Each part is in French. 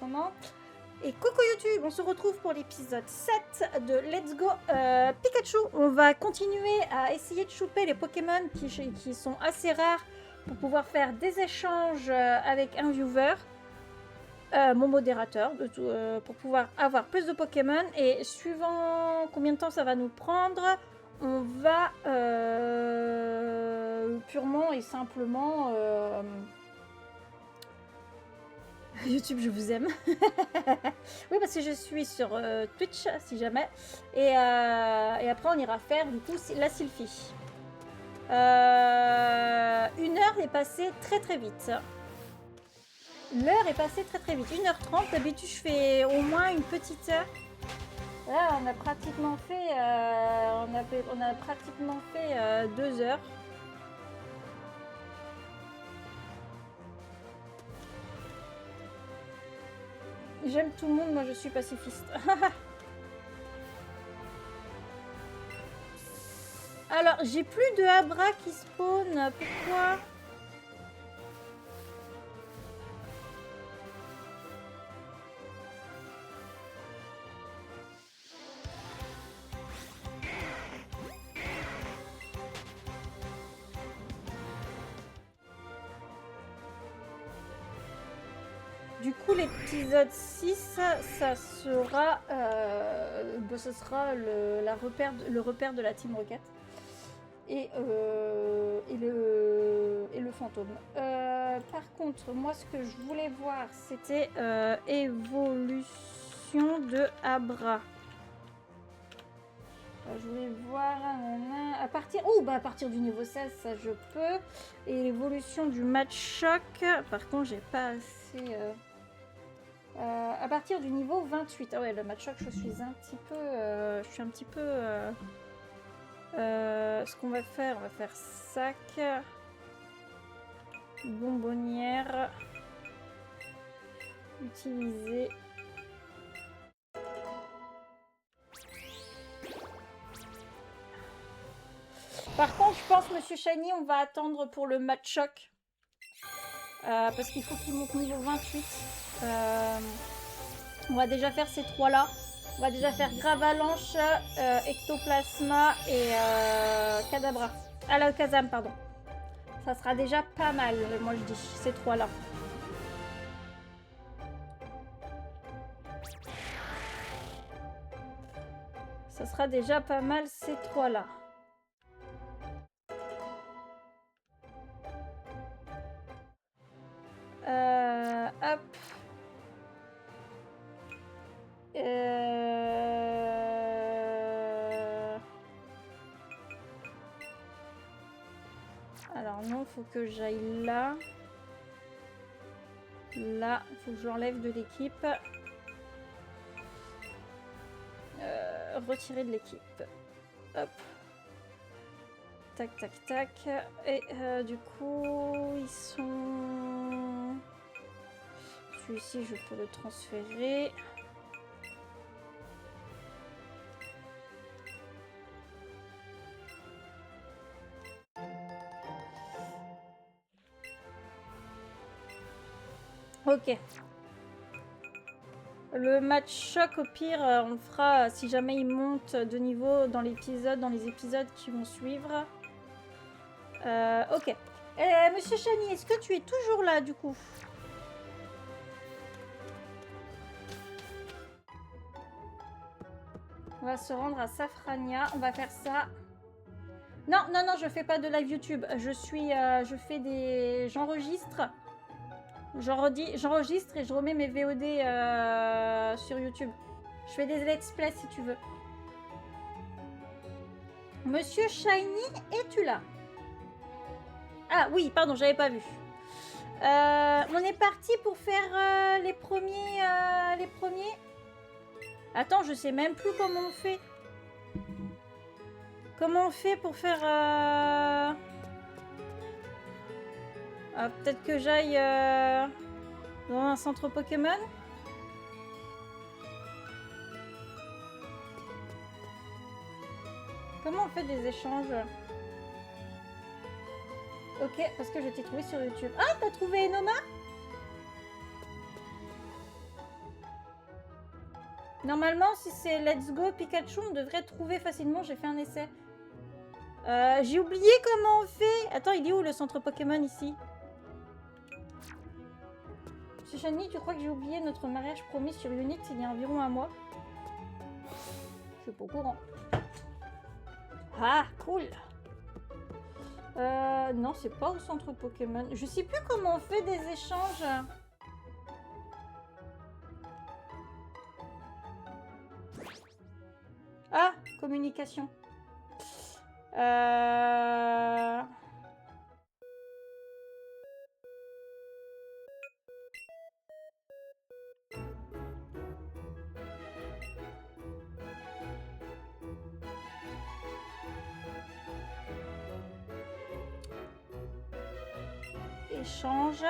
comment. Et coucou YouTube, on se retrouve pour l'épisode 7 de Let's Go Pikachu. On va continuer à essayer de choper les Pokémon qui sont assez rares pour pouvoir faire des échanges avec un viewer, mon modérateur, pour pouvoir avoir plus de Pokémon. Et suivant combien de temps ça va nous prendre, on va purement et simplement... YouTube, je vous aime. Oui, parce que je suis sur Twitch, si jamais. Et après, on ira faire, du coup, la Sylphie. 1 heure est passée très très vite. L'heure est passée très très vite. 1h30, d'habitude, je fais au moins une petite heure. Là, on a pratiquement fait, on a pratiquement fait 2 heures. J'aime tout le monde, moi je suis pacifiste. Alors, j'ai plus de Abra qui spawn. Pourquoi? Du coup, l'épisode 6, ça sera, ce sera le repère de la Team Rocket et le fantôme. Par contre, moi, ce que je voulais voir, c'était évolution de Abra. Je voulais voir à partir... Oh, bah à partir du niveau 16, ça je peux. Et l'évolution du match choc, par contre, j'ai pas assez... à partir du niveau 28. Ah ouais, le match choc, je suis un petit peu... ce qu'on va faire, on va faire sac, bonbonnière, utiliser. Par contre, je pense, Monsieur Shiny, on va attendre pour le match choc. Parce qu'il faut qu'il monte niveau 28. On va déjà faire ces 3-là. On va déjà faire Gravalanche, Ectoplasma et Kadabra. Kazam, pardon. Ça sera déjà pas mal, moi je dis, ces 3-là. Ça sera déjà pas mal, ces 3-là. Hop. Alors non, faut que j'aille là. Là, faut que je l'enlève de l'équipe. Retirer de l'équipe. Hop. Tac, tac, tac. Et du coup, ils sont... Celui-ci, je peux le transférer. Ok. Le match choc, au pire, on le fera si jamais il monte de niveau dans les épisodes qui vont suivre. Ok. Monsieur Chani, est-ce que tu es toujours là, du coup? On va se rendre à Safrania. On va faire ça. Non, non, non, je fais pas de live YouTube. Je fais des... J'enregistre. J'enregistre et je remets mes VOD sur YouTube. Je fais des let's play si tu veux. Monsieur Shiny, es-tu là? Ah oui, pardon, j'avais pas vu. On est parti pour faire les premiers... Attends, je sais même plus comment on fait. Comment on fait pour faire... peut-être que j'aille dans un centre Pokémon. Comment on fait des échanges? Ok, parce que je t'ai trouvé sur YouTube. Ah, t'as trouvé Enoma? Normalement, si c'est Let's Go Pikachu, on devrait trouver facilement. J'ai fait un essai. J'ai oublié comment on fait. Attends, il est où le centre Pokémon ici? Monsieur Chani, tu crois que j'ai oublié notre mariage promis sur Unit il y a environ un mois? Je suis pas au courant. Ah, cool. Non, c'est pas au centre Pokémon. Je sais plus comment on fait des échanges. Ah, communication. Échange.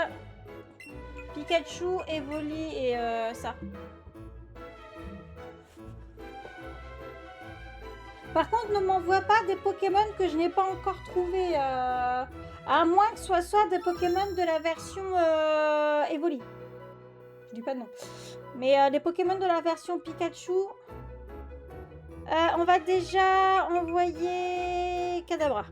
Pikachu, Evoli et ça. Par contre, ne m'envoie pas des Pokémon que je n'ai pas encore trouvés. À moins que ce soit des Pokémon de la version Evoli. Je dis pas non. Mais les Pokémon de la version Pikachu... on va déjà envoyer Kadabra.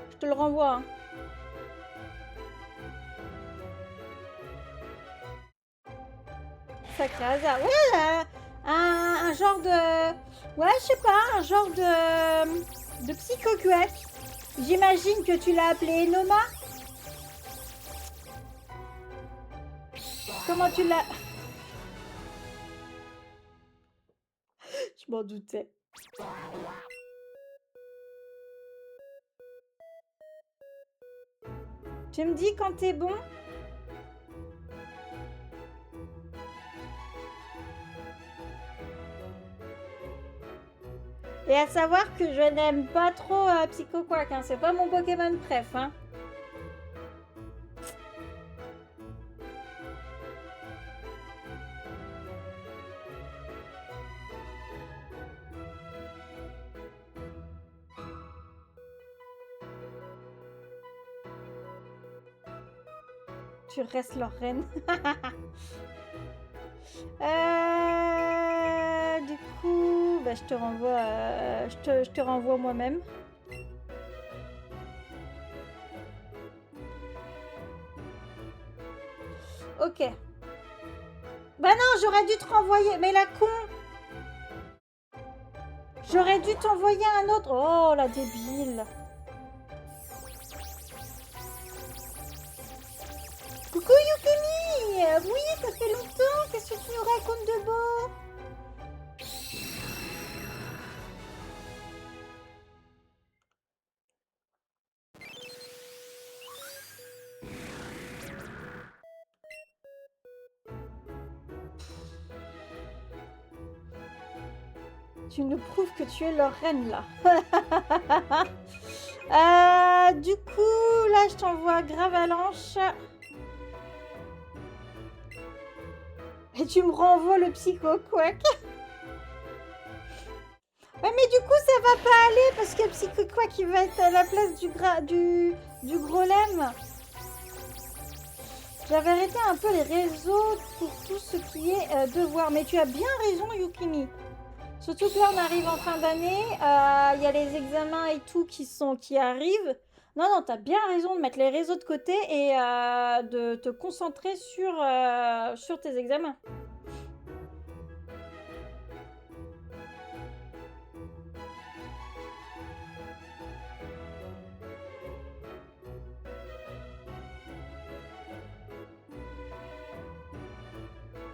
Je te le renvoie. Hein. Sacré hasard. Ouais, un genre de... Ouais, je sais pas, un genre de Psycho-Quack. J'imagine que tu l'as appelé Enoma. Comment tu l'as... Je m'en doutais. Tu me dis quand t'es bon? Et à savoir que je n'aime pas trop Psycho-Quack, hein. C'est pas mon Pokémon préf, hein. Tu restes leur reine. Du coup, bah, je te renvoie, je te renvoie moi-même. Ok. Bah non, j'aurais dû te renvoyer. Mais la con. J'aurais dû t'envoyer un autre. Oh, la débile. Coucou Yukimi. Oui, ça fait longtemps. Qu'est-ce que tu nous racontes de beau? Tu nous prouves que tu es leur reine, là. Du coup, là, je t'envoie Gravalanche. Et tu me renvoies le Psycho-Quack. Ouais, mais du coup, ça va pas aller parce que le Psycho-Quack, il va être à la place du Grolem. J'avais arrêté un peu les réseaux pour tout ce qui est devoir. Mais tu as bien raison, Yukimi. Surtout que là, on arrive en fin d'année. Il y a les examens et tout qui arrivent. Non, non, t'as bien raison de mettre les réseaux de côté et de te concentrer sur tes examens.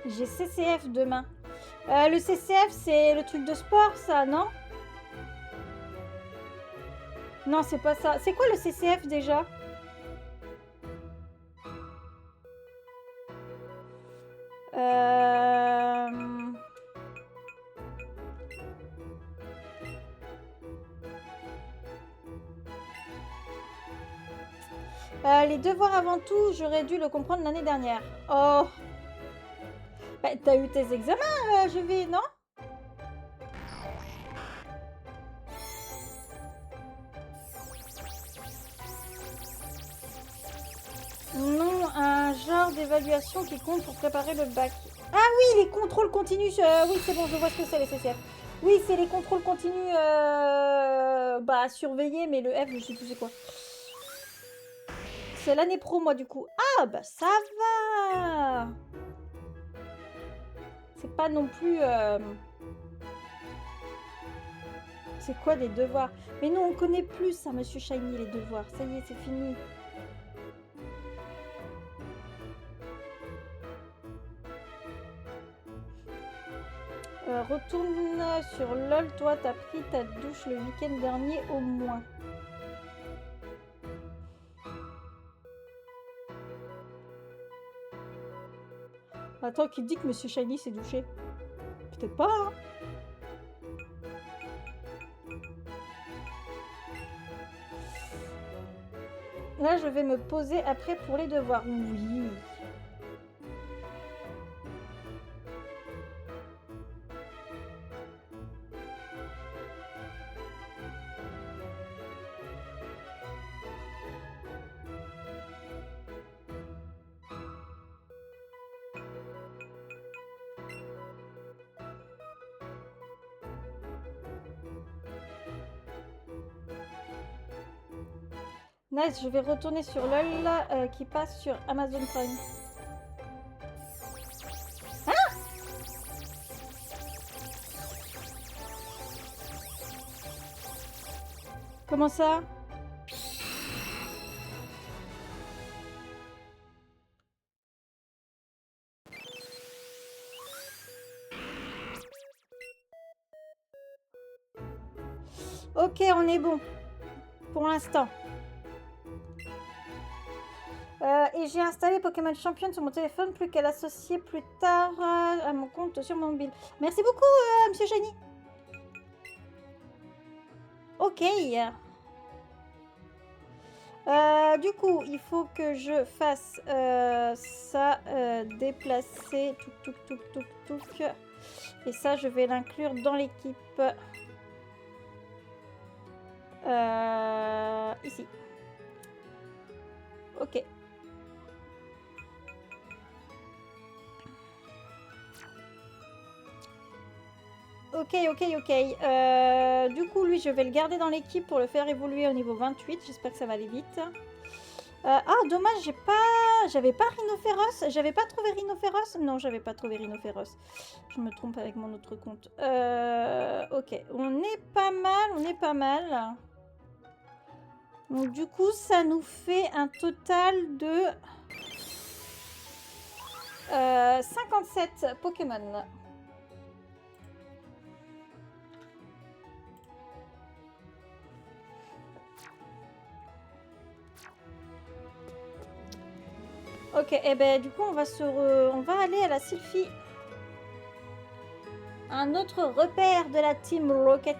J'ai CCF demain. Le CCF, c'est le truc de sport, ça, non? Non, c'est pas ça. C'est quoi le CCF déjà? Les devoirs avant tout, j'aurais dû le comprendre l'année dernière. Oh! Bah, t'as eu tes examens, je vais, non? d'évaluation qui comptent pour préparer le bac. Ah oui, les contrôles continus. Oui, c'est bon, je vois ce que c'est les CCF. Oui, c'est les contrôles continus bah, à surveiller, mais le F, je sais plus c'est quoi. C'est l'année pro, moi, du coup. Ah, bah ça va. C'est pas non plus... C'est quoi des devoirs? Mais non, on connaît plus ça, Monsieur Shiny, les devoirs. Ça y est, c'est fini. Retourne sur LOL, toi, t'as pris ta douche le week-end dernier au moins. Attends, qui dit que Monsieur Shiny s'est douché? Peut-être pas, hein. Là, je vais me poser après pour les devoirs. Oui. Nice, je vais retourner sur LOL qui passe sur Amazon Prime. Ah! Comment ça? Ok, on est bon. Pour l'instant. Et j'ai installé Pokémon Champion sur mon téléphone, plus qu'à l'associer plus tard à mon compte sur mon mobile. Merci beaucoup, Monsieur Shiny. Ok. Du coup, il faut que je fasse ça, déplacer, touc. Et ça, je vais l'inclure dans l'équipe. Ici. Ok. Ok. Du coup, lui, je vais le garder dans l'équipe pour le faire évoluer au niveau 28. J'espère que ça va aller vite. Ah, dommage, j'avais pas Rhinophéros. J'avais pas trouvé Rhinophéros. Non, j'avais pas trouvé Rhinophéros. Je me trompe avec mon autre compte. Ok, on est pas mal. Donc, du coup, ça nous fait un total de 57 Pokémon. Ok, et ben du coup on va aller à la Sylphie. Un autre repère de la Team Rocket.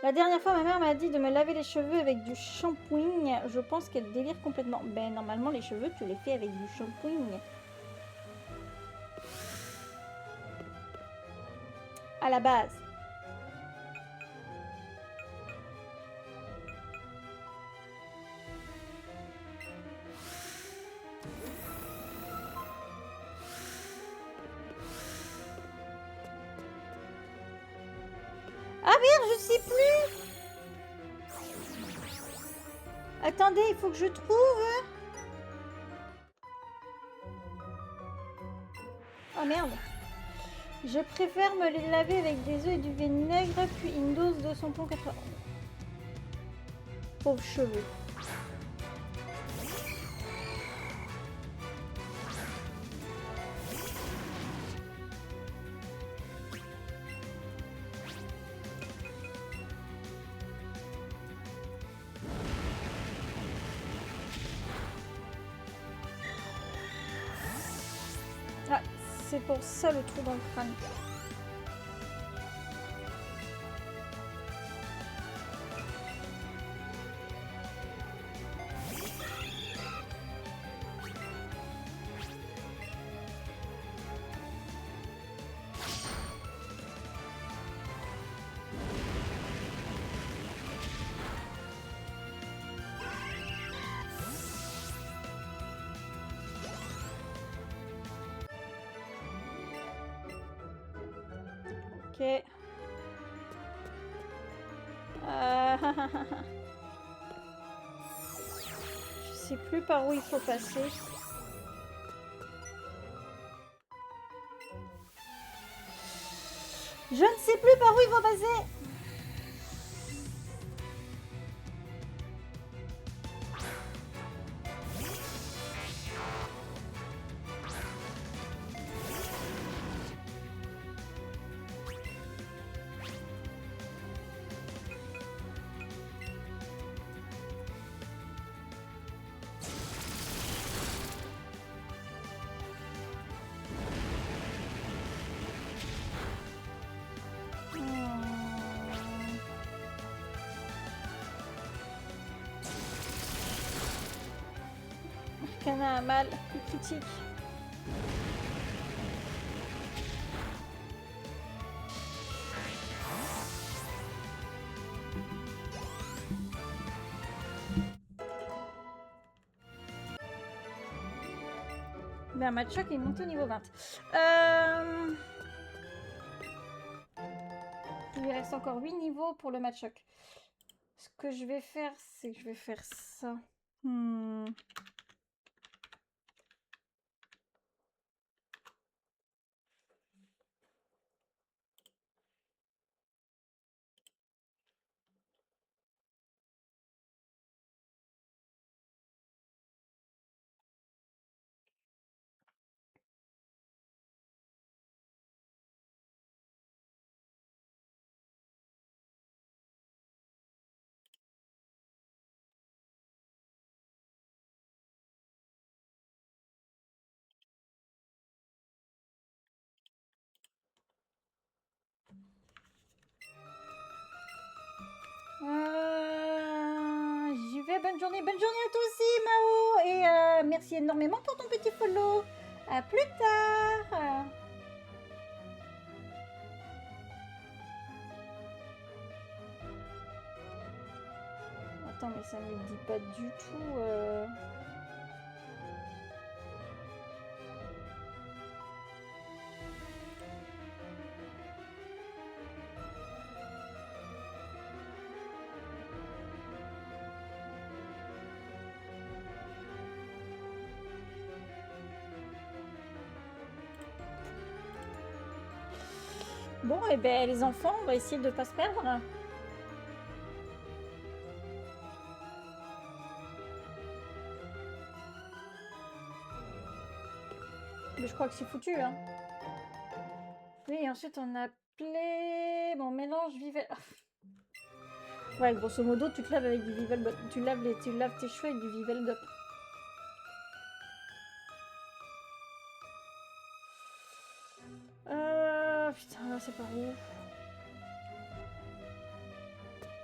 La dernière fois ma mère m'a dit de me laver les cheveux avec du shampoing. Je pense qu'elle délire complètement. Ben normalement les cheveux tu les fais avec du shampoing. À la base. Ah merde, je sais plus. Attendez, il faut que je trouve. Oh merde. Je préfère me les laver avec des œufs et du vinaigre, puis une dose de shampoing 80. Pauvres cheveux. Ah, c'est pour ça le trou dans le crâne. Ok. Je sais plus par où il faut passer. Je ne sais plus par où il faut passer. Arcana a mal, critique. Ben, match choc est monté au niveau 20. Il lui reste encore 8 niveaux pour le match choc. Ce que je vais faire, c'est que je vais faire ça. J'y vais, bonne journée à toi aussi Mao et merci énormément pour ton petit follow. À plus tard. Attends mais ça me dit pas du tout. Bon et ben les enfants, on va essayer de pas se perdre. Mais je crois que c'est foutu hein. Oui, et ensuite on a appelé bon mélange vivel. Ouais, grosso modo, tu te laves avec du Vivel, tu laves tes cheveux avec du Viveldop. Putain, là c'est par où?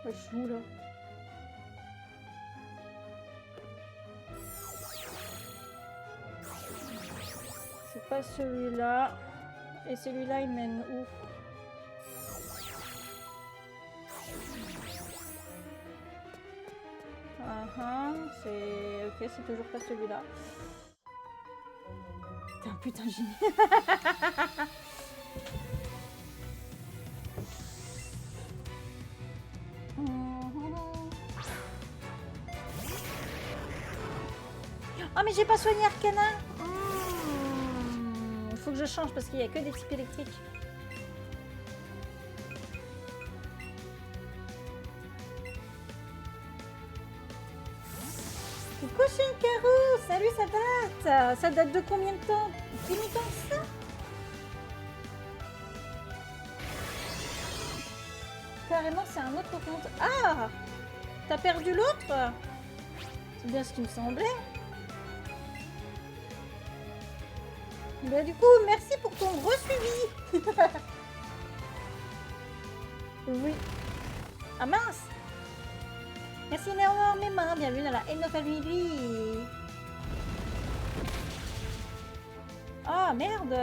Ouais, je suis où là? C'est pas celui-là. Et celui-là, il mène où? C'est... Ok, c'est toujours pas celui-là. Putain, j'ai... Oh, mais j'ai pas soigné Arcana. Il faut que je change parce qu'il n'y a que des types électriques. Coucou Shinkaru, salut, ça date. Ça date de combien de temps? Plus longtemps que ça? Carrément, c'est un autre compte. Ah, t'as perdu l'autre? C'est bien ce qui me semblait. Bah, du coup, merci pour ton re-suivi. Oui. Ah mince. Merci énormément. Bienvenue dans la Eno Family. Ah merde.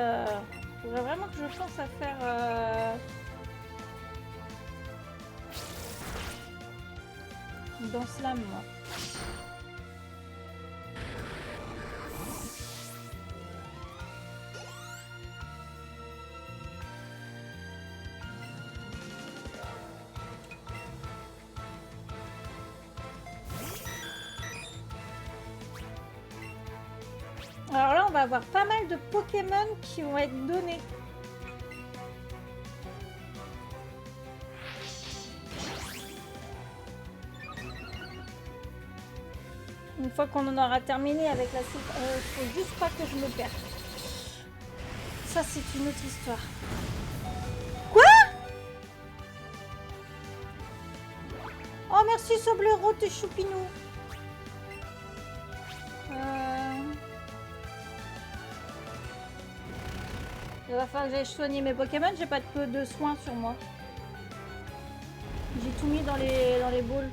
Faudrait vraiment que je pense à faire... dans Slam, moi. Alors là, on va avoir pas mal de Pokémon qui vont être donnés. Une fois qu'on en aura terminé avec la sylph, faut juste pas que je me perde. Ça, c'est une autre histoire. Quoi? Oh, merci Soblero, t'es choupinou. Il va falloir que j'aille soigner mes Pokémon, j'ai pas de soins sur moi. J'ai tout mis dans les boules.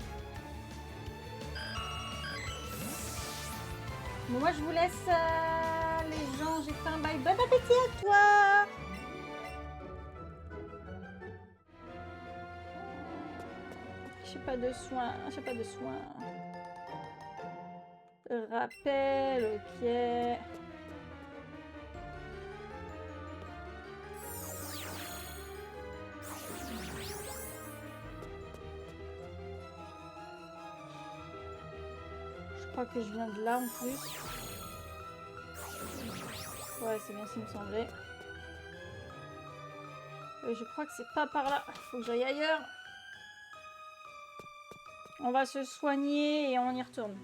Bon, moi je vous laisse les gens, j'ai fait un bail. Bon appétit à toi. J'ai pas de soins, j'ai pas de soins. Rappel, ok. Je crois que je viens de là en plus. Ouais, c'est bien ce qui me semblait. Je crois que c'est pas par là. Faut que j'aille ailleurs. On va se soigner et on y retourne.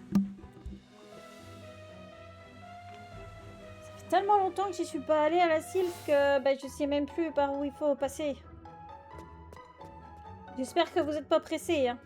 Ça fait tellement longtemps que j'y suis pas allée à la sylph que bah, je sais même plus par où il faut passer. J'espère que vous n'êtes pas pressés, hein.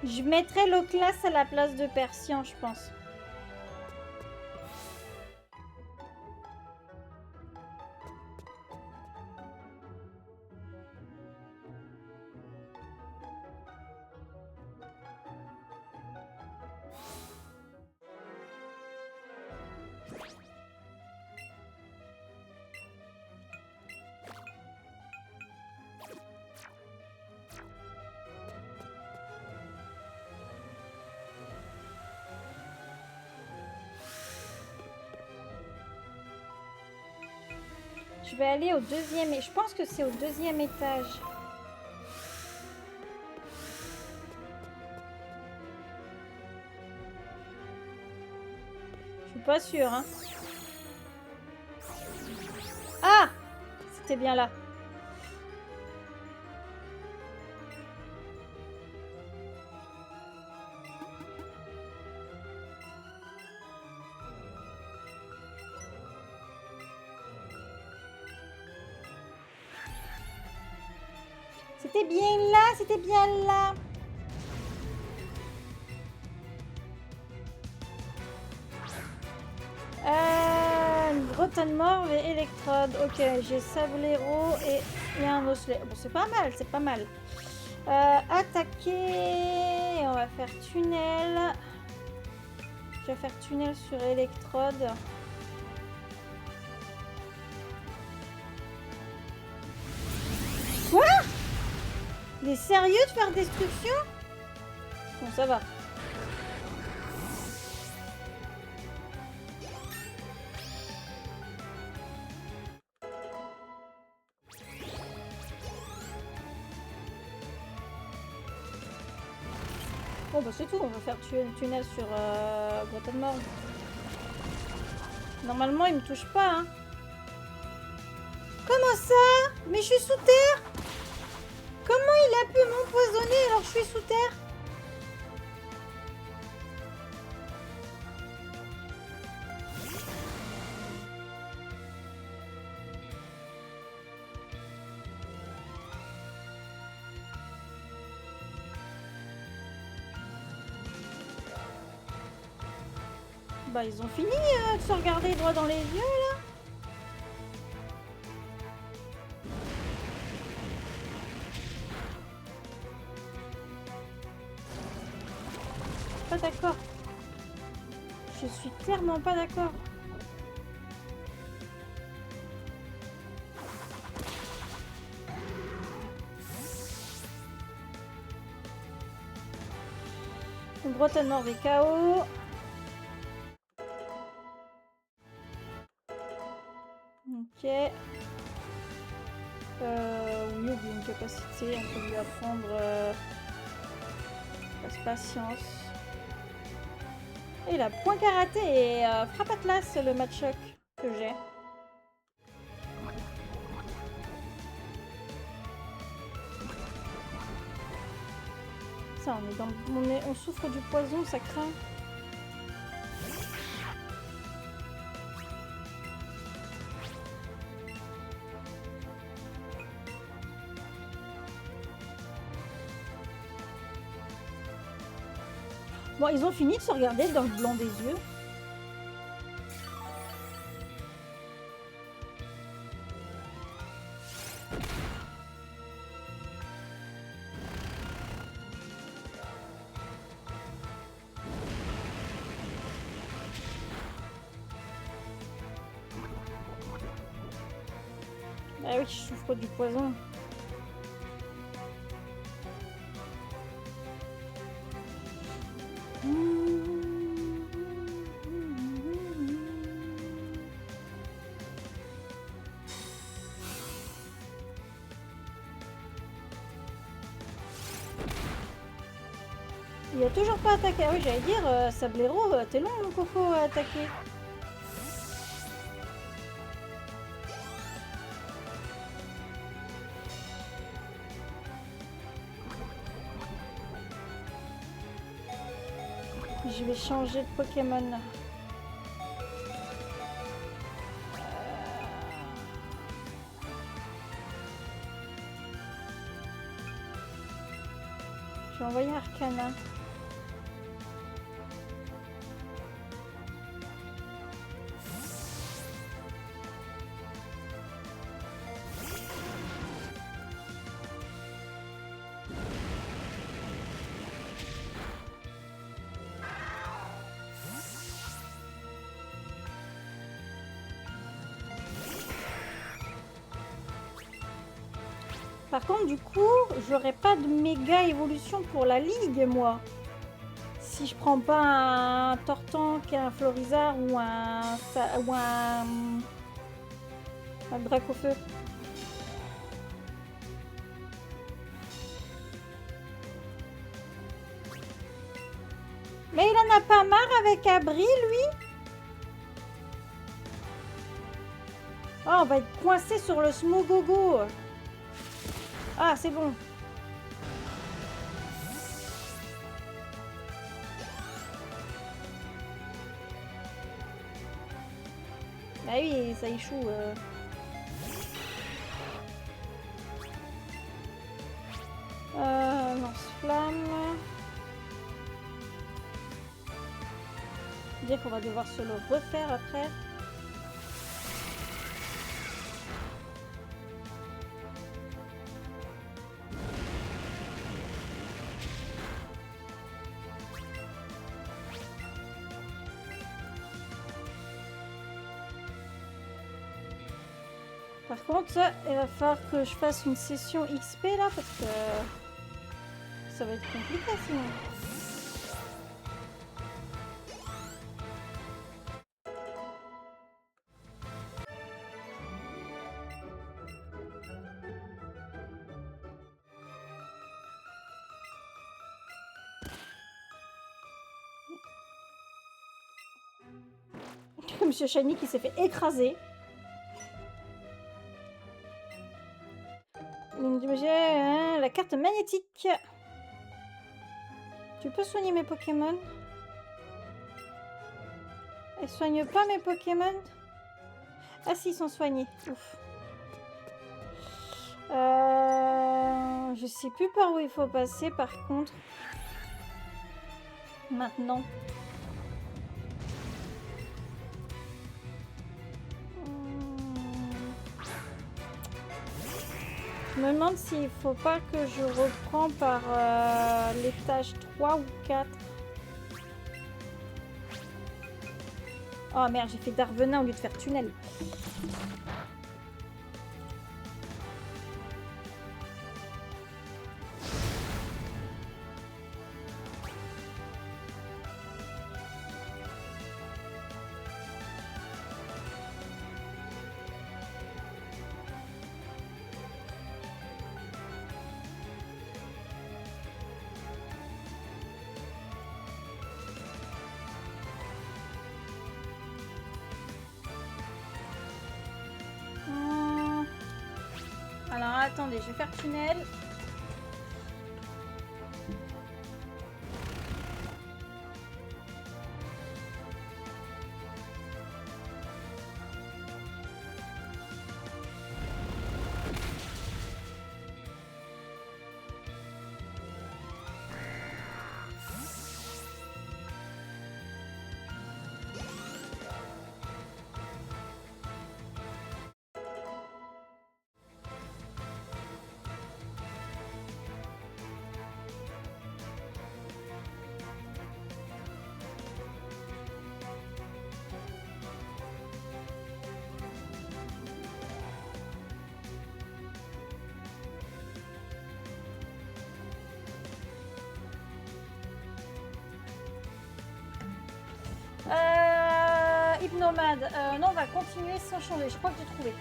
Je mettrai l'Oclas à la place de Persian, je pense. Je vais aller au deuxième et je pense que c'est au deuxième étage. Je suis pas sûre, hein. Ah! C'était bien là. C'était bien là, c'était bien là. Grottenmorve et électrode. Ok, j'ai Sablero et il y a un osselet. Bon, c'est pas mal, c'est pas mal. Attaquer. On va faire tunnel. Je vais faire tunnel sur électrode. Quoi? Il est sérieux de faire destruction? Bon, ça va. Bon, bah c'est tout. On va faire tunnel sur Grottenmorve. Normalement, il me touche pas, hein. Comment ça? Mais je suis sous terre? Comment il a pu m'empoisonner alors que je suis sous terre? Bah ils ont fini de se regarder droit dans les yeux là. Pas d'accord. Je suis clairement pas d'accord. Grotte à Nord est KO. Ok. Oui, oublie une capacité, on peut lui apprendre passe patience. Et la point karaté et frappe atlas, le match-choc que j'ai. Ça, on souffre du poison, ça craint. Bon, ils ont fini de se regarder dans le blanc des yeux. Ah oui, je souffre du poison. Il a toujours pas attaqué. Ah oui, j'allais dire, Sablero, t'es long mon coco à attaquer. Je vais changer de Pokémon. Je vais envoyer Arcana. Par contre, du coup, j'aurais pas de méga évolution pour la ligue, moi. Si je prends pas un Tortank, un Florizard ou un Dracofeu. Mais il en a pas marre avec Abri, lui? Oh, on va être coincé sur le Smogogo. Ah, c'est bon. Ah oui, ça échoue. Lance-flamme. Dire qu'on va devoir se le refaire après. Par contre, il va falloir que je fasse une session XP là parce que ça va être compliqué sinon. Monsieur Shiny qui s'est fait écraser. La carte magnétique. Tu peux soigner mes Pokémon? Elle soigne pas mes Pokémon? Ah si, ils sont soignés. Ouf. Je sais plus par où il faut passer par contre. Maintenant. Je me demande s'il faut pas que je reprends par l'étage 3 ou 4. Oh merde, j'ai fait Darvenin au lieu de faire tunnel. attendez, je vais faire tunnel. Hypnomade. Non, on va continuer sans changer. Je crois que j'ai trouvé.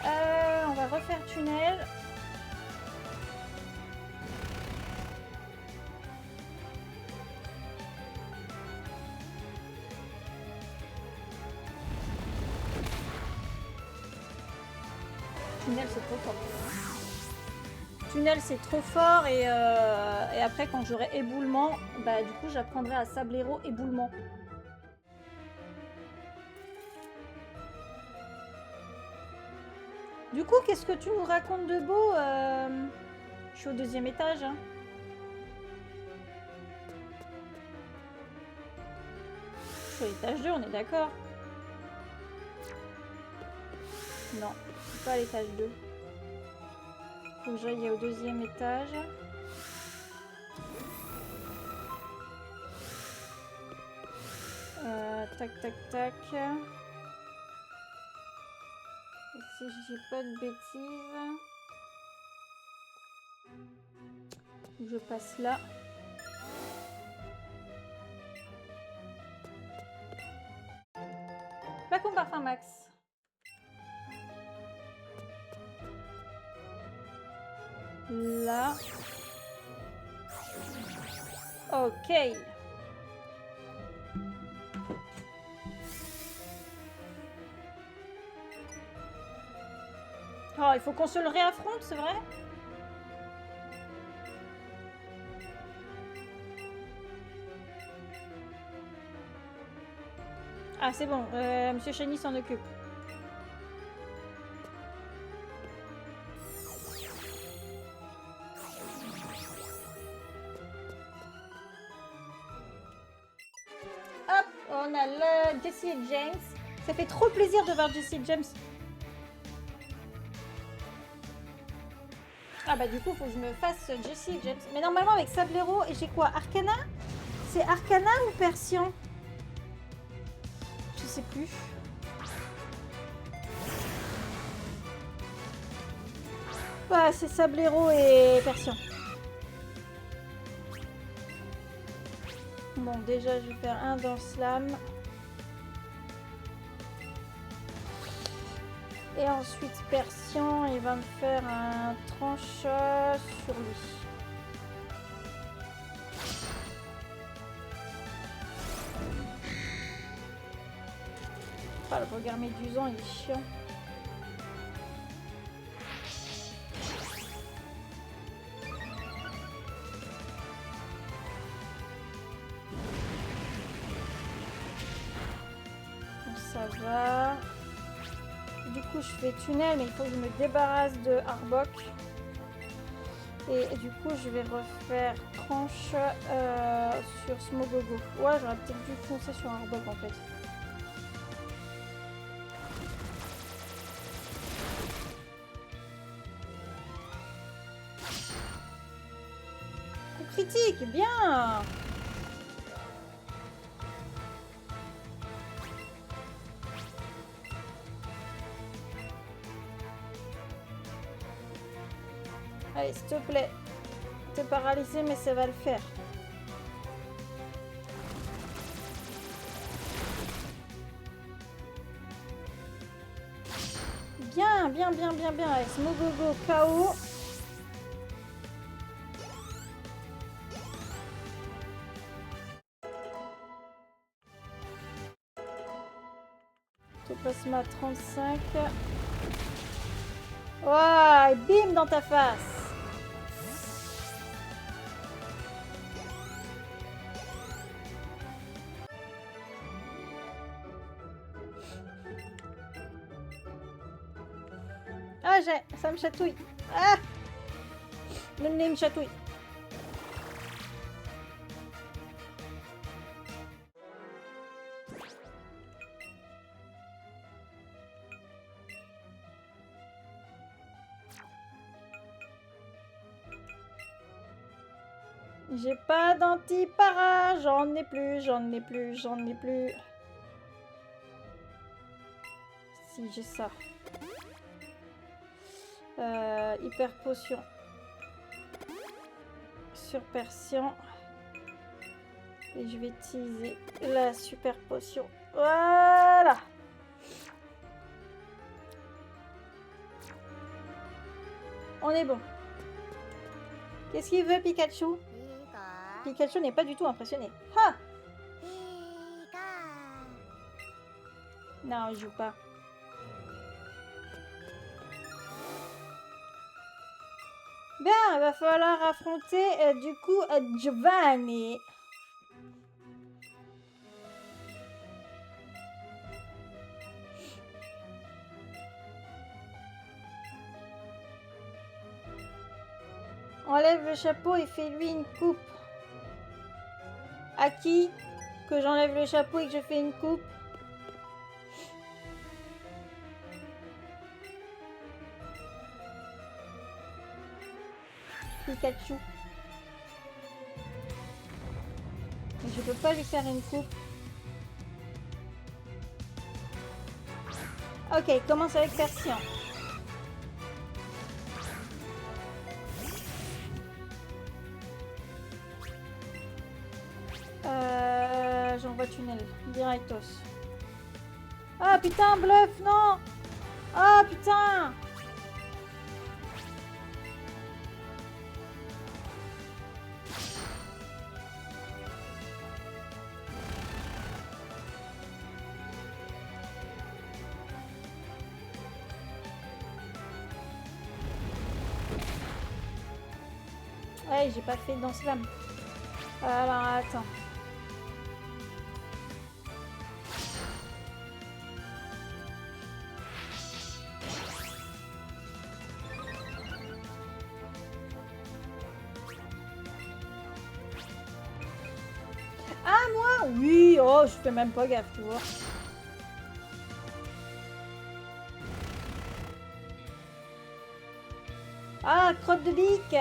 On va refaire tunnel. Tunnel, c'est trop fort. Tunnel, c'est trop fort et après, quand j'aurai éboulement, bah du coup, j'apprendrai à Sablero éboulement. Du coup, qu'est-ce que tu nous racontes de beau? Je suis au 2e étage. Hein. Je suis à l'étage 2, on est d'accord? Non, pas à l'étage 2. Faut que j'aille au 2e étage. Tac, tac, tac. Et si je dis pas de bêtises, je passe là. Flacon parfum max. Là. Ok. Oh, il faut qu'on se le réaffronte, c'est vrai? Ah, c'est bon. Monsieur Chenny s'en occupe. Hop, on a le Jessie et James. Ça fait trop plaisir de voir Jessie et James. Ah bah du coup, faut que je me fasse Jessie et James. Mais normalement, avec Sablero, et j'ai quoi? Arcana? C'est Arcana ou Persian? Je sais plus. Ah, c'est Sablero et Persian. Bon, déjà, je vais faire un dans Slam. Et ensuite, Persian, il va me faire un tranche sur lui. Ah, le regard médusant, il est chiant. Ça va. Du coup, je fais tunnel, mais il faut que je me débarrasse de Arbok. Et du coup, je vais refaire tranche sur Smogogo. Ouais, j'aurais peut-être dû foncer sur Arbok en fait. Coup critique, bien! Allez, s'il te plaît. T'es paralysé, mais ça va le faire. Bien, bien, bien, bien, bien. Avec Smogogo KO. Ectoplasma 35. Ouah, bim dans ta face. Ah, ça me chatouille. Ah, le nez me chatouille. J'ai pas d'anti-para, j'en ai plus. Si, j'ai ça. Hyper potion. Surpersion. Et je vais utiliser la super potion. Voilà. On est bon. Qu'est-ce qu'il veut, Pikachu? Pikachu n'est pas du tout impressionné. Ha! Non, je joue pas. Bien, il va falloir affronter du coup Giovanni. Enlève le chapeau et fais-lui une coupe. À qui que j'enlève le chapeau et que je fais une coupe? Pikachu. Et je peux pas lui faire une coupe. Ok, commence avec Persian. J'envoie tunnel. Directos. Ah putain, bluff, non! Ah putain! Ouais, j'ai pas fait dans slam. Alors attends. Ah moi? Oui, oh, je fais même pas gaffe, tu vois. Ah, crotte de bique.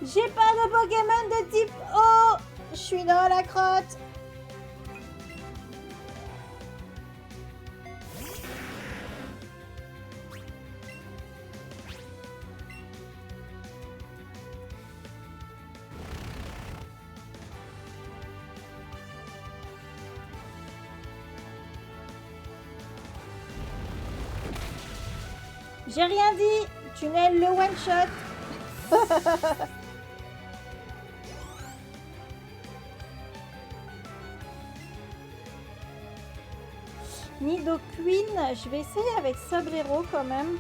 J'ai pas de Pokémon de type eau. Je suis dans la crotte. J'ai rien dit. Tunnel le one shot. Nidoqueen, je vais essayer avec Sablero quand même.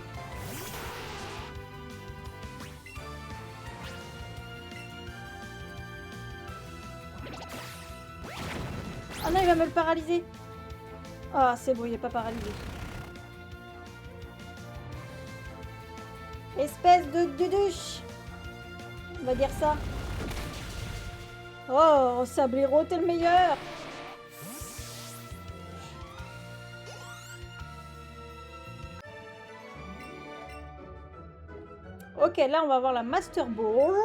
Oh non, il va me le paralyser. Ah, c'est bon, il est pas paralysé. Espèce de douche. On va dire ça. Oh, Sablero, t'es le meilleur. Ok, là, on va avoir la Master Ball.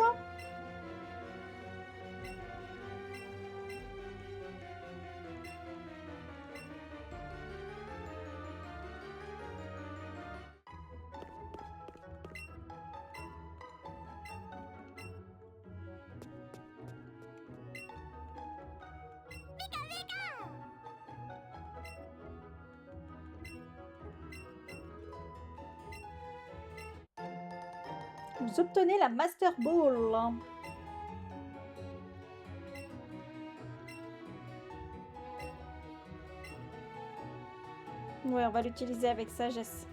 Vous obtenez la Master Ball. Ouais, on va l'utiliser avec sagesse.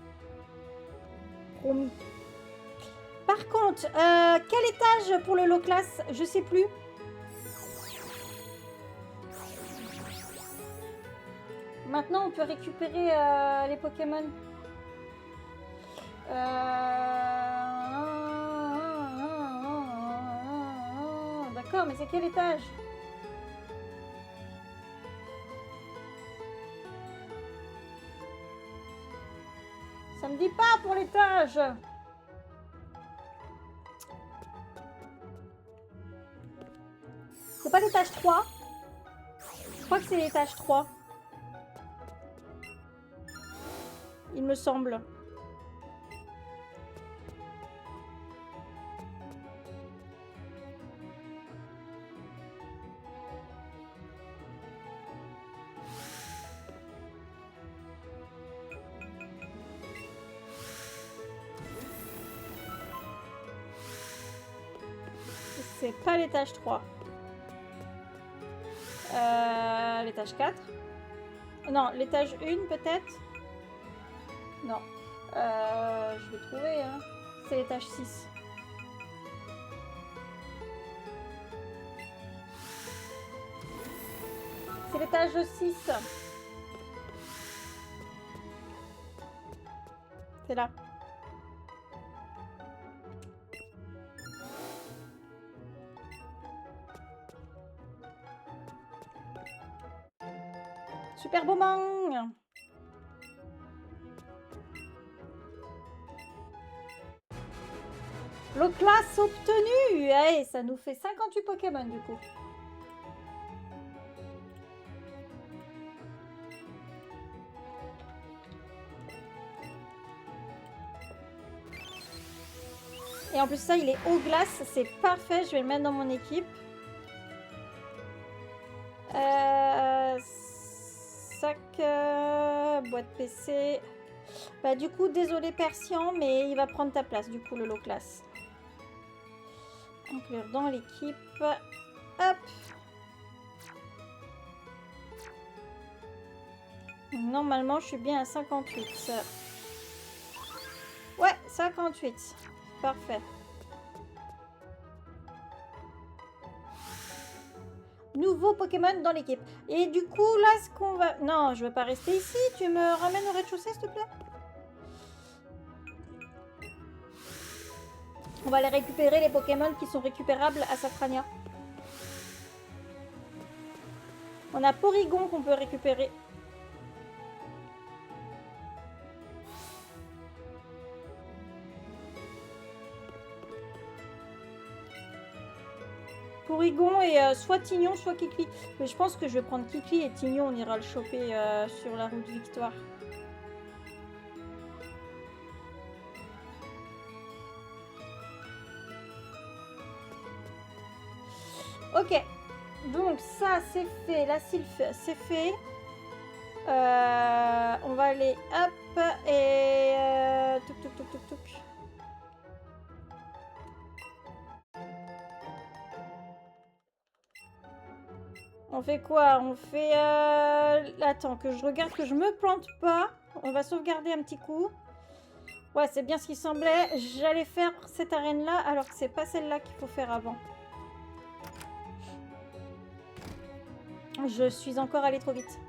Promis. Par contre, quel étage pour le low class? Je sais plus. Maintenant, on peut récupérer les Pokémon. D'accord, mais c'est quel étage? Ça me dit pas pour l'étage. C'est pas l'étage 3? Je crois que c'est l'étage 3. Il me semble. C'est pas l'étage 3. L'étage 4. Non, l'étage 1 peut-être. Non. Je vais trouver. Hein. C'est l'étage 6. C'est l'étage 6. C'est là. Super moment. Le classe obtenu. Allez, ça nous fait 58 Pokémon du coup. Et en plus ça, il est eau glace, c'est parfait. Je vais le mettre dans mon équipe. Sac, boîte PC. Bah du coup, désolé Persian, mais il va prendre ta place du coup le low class. Inclure dans l'équipe. Hop. Normalement, je suis bien à 58. Ouais, 58. Parfait. Nouveau Pokémon dans l'équipe. Et du coup, là, ce qu'on va... Non, je veux pas rester ici. Tu me ramènes au rez-de-chaussée, s'il te plaît? On va aller récupérer les Pokémon qui sont récupérables à Safrania. On a Porygon qu'on peut récupérer. Porygon et soit Tignon, soit Kikli. Mais je pense que je vais prendre Kikli et Tignon, on ira le choper sur la route Victoire. Ok, donc ça c'est fait, la sylph c'est fait. On va aller hop et touc touc touc touc touc. On fait quoi? On fait... Attends, que je regarde, que je me plante pas. On va sauvegarder un petit coup. Ouais, c'est bien ce qui semblait. J'allais faire cette arène-là, alors que c'est pas celle-là qu'il faut faire avant. Je suis encore allée trop vite.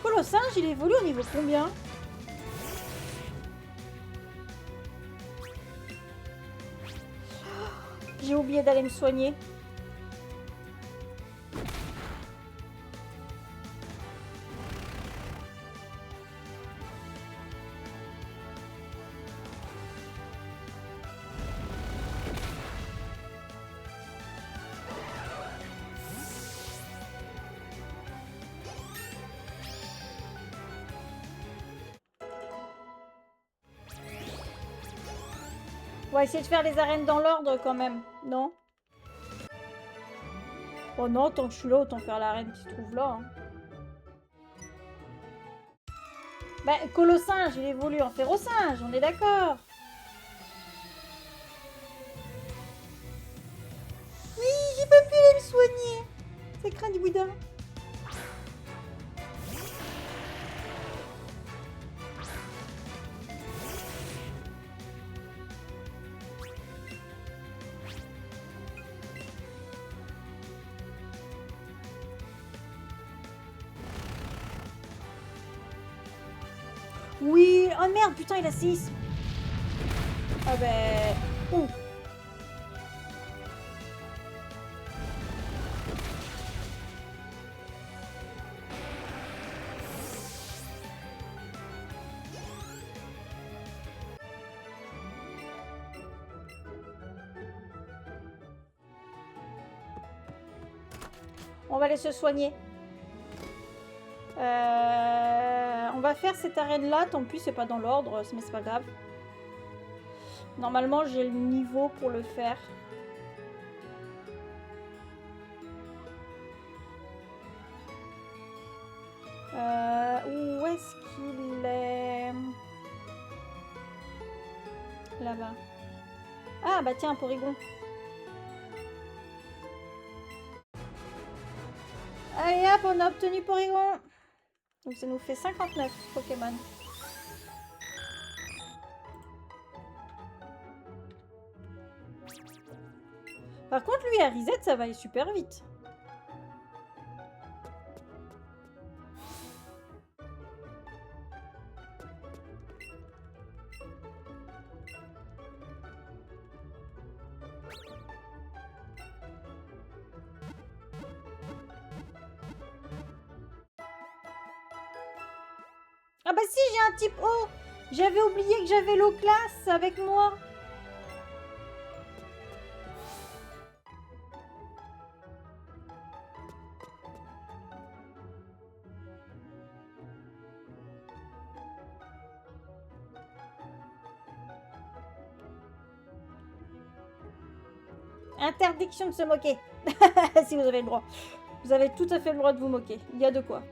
Colossinge, il évolue au niveau combien? J'ai oublié d'aller me soigner. On va essayer de faire les arènes dans l'ordre quand même, non? Oh non, tant que je suis là, autant faire l'arène qui se trouve là. Hein. Bah, Colossinge, il évolue en Férocinge, on est d'accord. Oui, j'ai pas pu aller me soigner. C'est craint du Bouddha. Oui, oh merde, putain, il a 6. Ah ben... Ouh. On va aller se soigner. On va faire cette arène-là. Tant pis, c'est pas dans l'ordre, mais c'est pas grave. Normalement, j'ai le niveau pour le faire. Où est-ce qu'il est? Là-bas. Ah, bah tiens, Porygon. Allez hop, on a obtenu Porygon. Donc ça nous fait 59 Pokémon. Par contre, lui, à Reset, ça va aller super vite. Ah bah si, j'ai un type O. J'avais oublié que j'avais l'eau classe avec moi. Interdiction de se moquer. Si vous avez le droit. Vous avez tout à fait le droit de vous moquer. Il y a de quoi.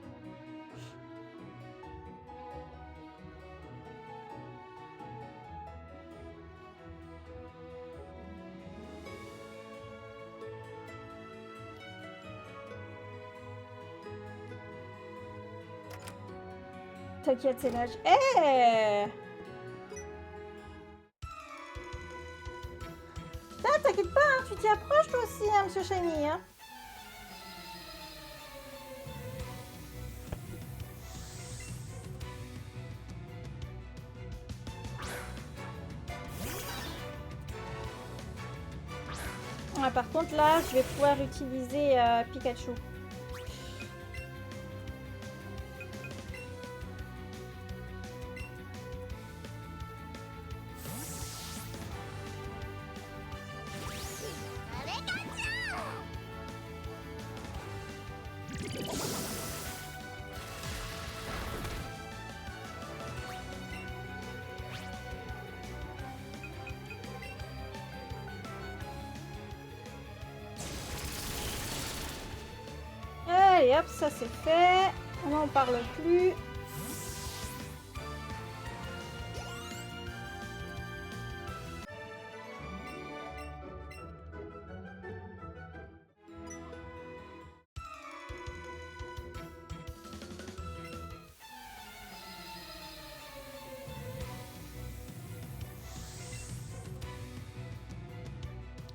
T'inquiète, c'est l'âge. Eh t'inquiète pas, hein, tu t'y approches toi aussi, hein, Monsieur Shiny. Hein. Ah, par contre, là, je vais pouvoir utiliser Pikachu. Allez, hop, ça c'est fait. On n'en parle plus.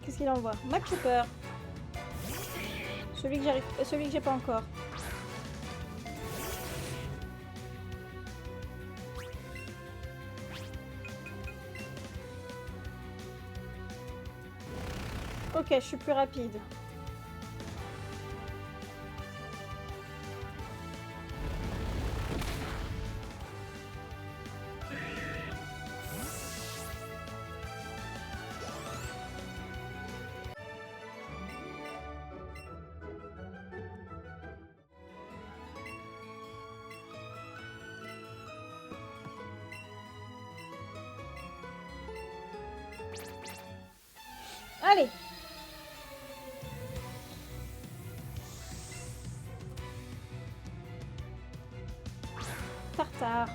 Qu'est-ce qu'il envoie? Max Trooper. Celui que j'ai pas encore. Ok, je suis plus rapide. Allez. Tartare.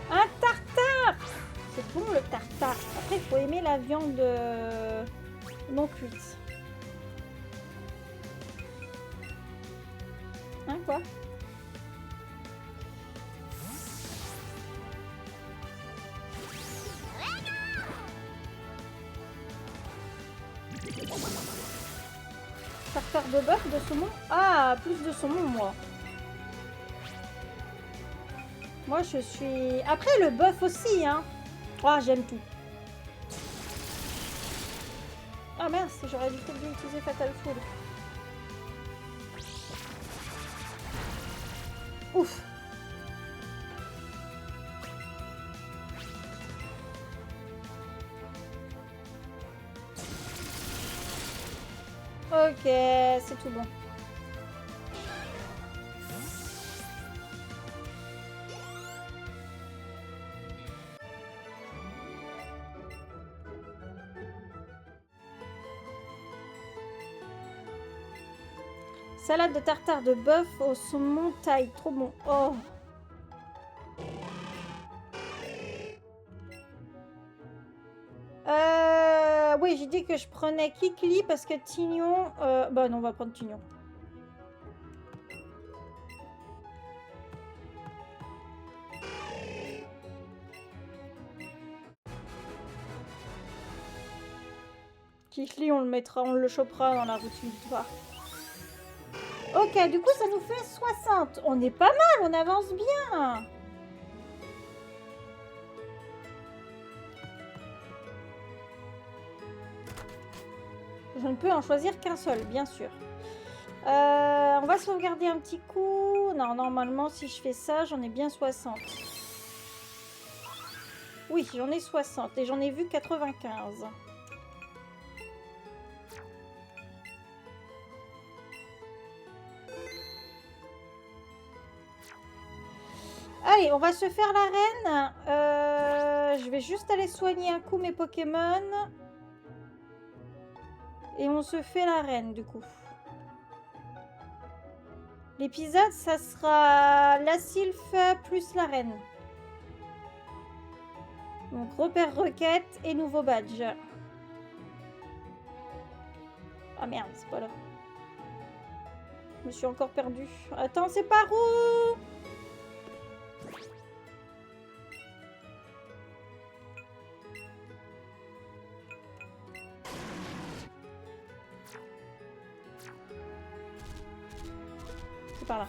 Un tartare. C'est bon le tartare. Après, il faut aimer la viande non cuite. Hein, quoi? Tartare de bœuf, de saumon? Ah, plus de saumon, moi. Moi, je suis... Après, le bœuf aussi, hein. Ah, j'aime tout. Ah, mince, j'aurais dû utiliser Fatal Food. Ouf. Ok, c'est tout bon. Salade de tartare de bœuf au saumon taille. Trop bon. Oh. Oui, j'ai dit que je prenais Kikli parce que Tignon... Bah non, on va prendre Tignon. Kikli, on le mettra, on le chopera dans la route victoire. Ok, du coup, ça nous fait 60. On est pas mal, on avance bien. Je ne peux en choisir qu'un seul, bien sûr. On va sauvegarder un petit coup. Non, normalement, si je fais ça, j'en ai bien 60. Oui, j'en ai 60 et j'en ai vu 95. Allez, on va se faire la reine. Je vais juste aller soigner un coup mes Pokémon. Et on se fait la reine, du coup. L'épisode, ça sera la sylphe plus la reine. Donc, repère requête et nouveau badge. Ah merde, c'est pas là. Je me suis encore perdue. Attends, c'est par où? C'est par là.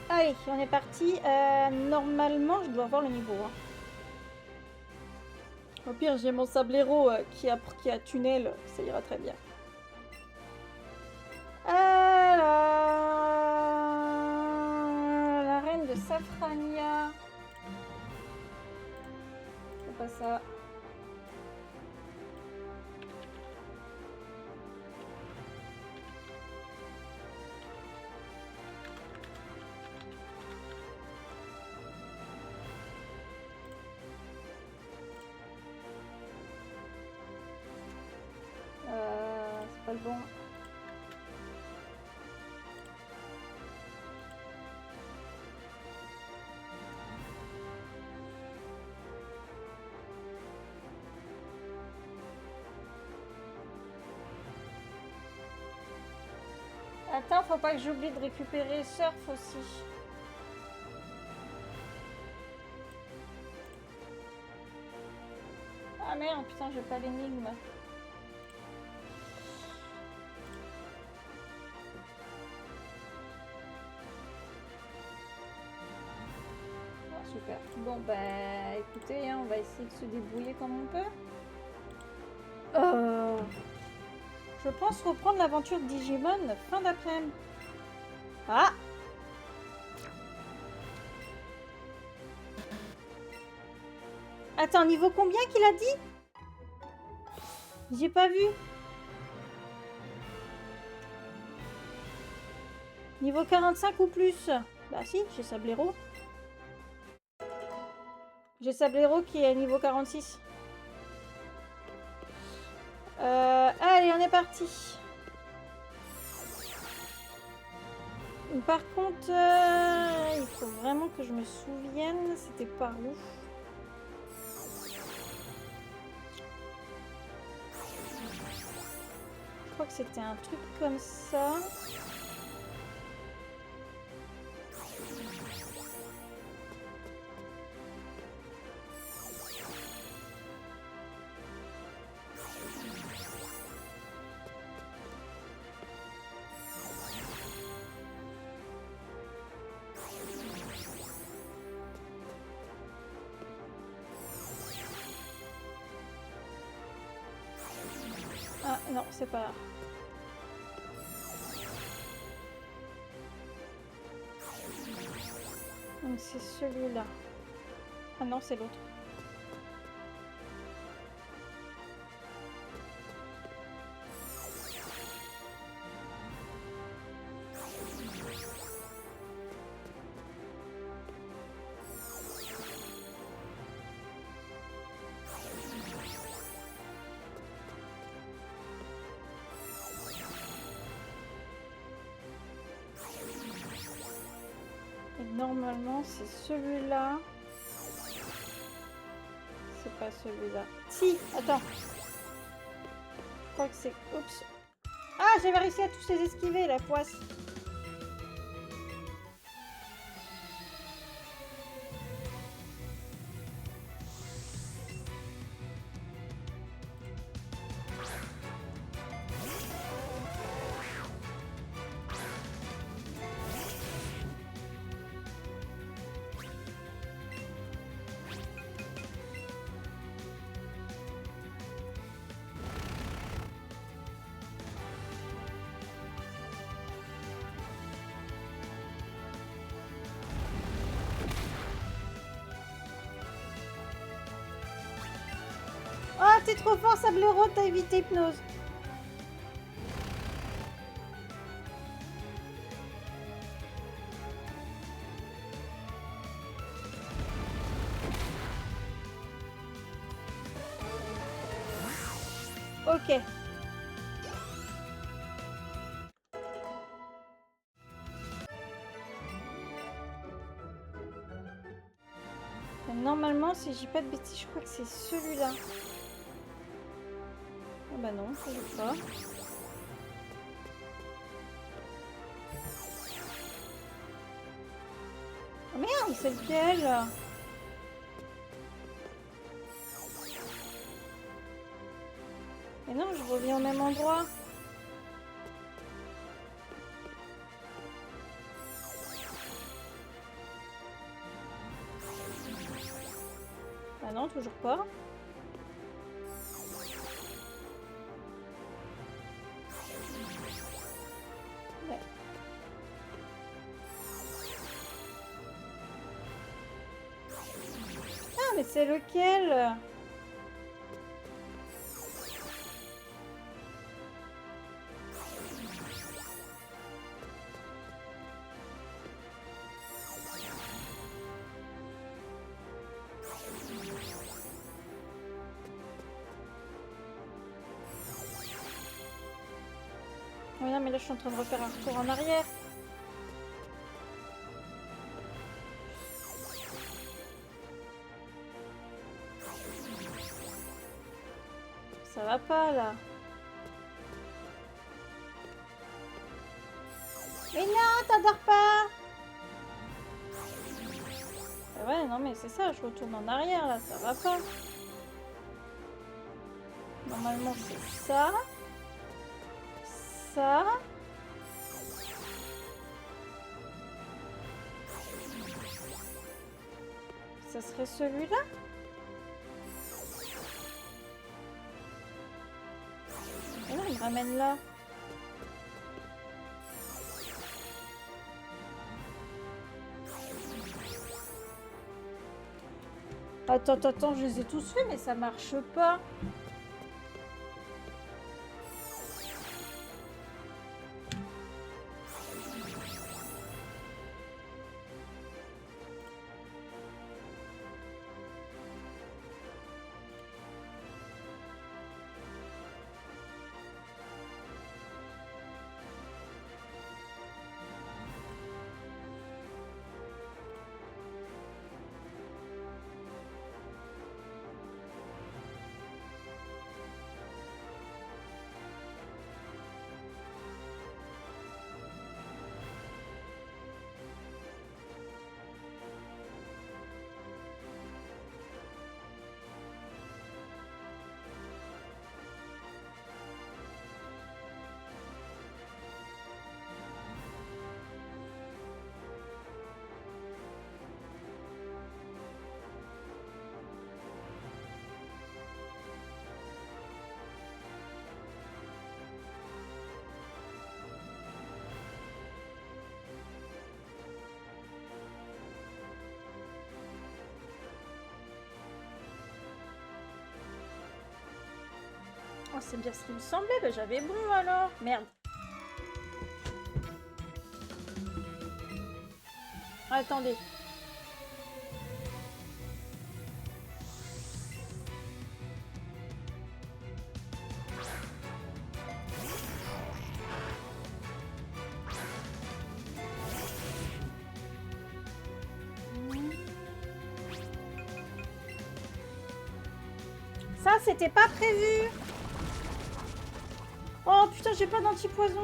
Allez, on est parti. Normalement, je dois voir le niveau. Hein. Au pire, j'ai mon sablero qui a tunnel. Ça ira très bien. Alors... La reine de Safrania. C'est pas ça. C'est pas le bon. Attends, faut pas que j'oublie de récupérer Surf aussi. Ah merde, putain, j'ai pas l'énigme. Super. Bon, bah, écoutez, hein, on va essayer de se débrouiller comme on peut. Je pense reprendre l'aventure de Digimon fin d'après-midi. Ah! Attends, niveau combien qu'il a dit? J'ai pas vu. Niveau 45 ou plus? Bah si, j'ai Sablero. J'ai Sablero qui est niveau 46. Allez, on est parti. Par contre, il faut vraiment que je me souvienne, c'était par où? Je crois que c'était un truc comme ça. Ah non, c'est pas là. Donc c'est celui-là. Ah non, c'est l'autre. Et normalement, c'est celui-là. C'est pas celui-là. Si, attends. Je crois que c'est... Oups. Ah, j'avais réussi à tous les esquiver, la poisse. Oh, t'es trop fort, Sablero, t'as évité Hypnose. Ok. Et normalement, si j'ai pas de bêtises, je crois que c'est celui-là. Ah bah non, je sais pas. Oh merde, c'est lequel? Mais non, je reviens au même endroit. Ah non, toujours pas. Ouais. Ah, mais c'est lequel? Oui, non, mais là, je suis en train de refaire un retour en arrière. Ça va pas, là. Mais non, t'adores pas! Ah ouais, non, mais c'est ça, je retourne en arrière, là, ça va pas. Normalement, c'est ça. Ça. serait celui-là? Ah non, il me ramène là. Attends, je les ai tous faits, mais ça marche pas. Oh, c'est bien ce qui me semblait, ben, j'avais bon alors. Merde. Attendez. Ça, c'était pas prévu. Oh putain, j'ai pas d'antipoison.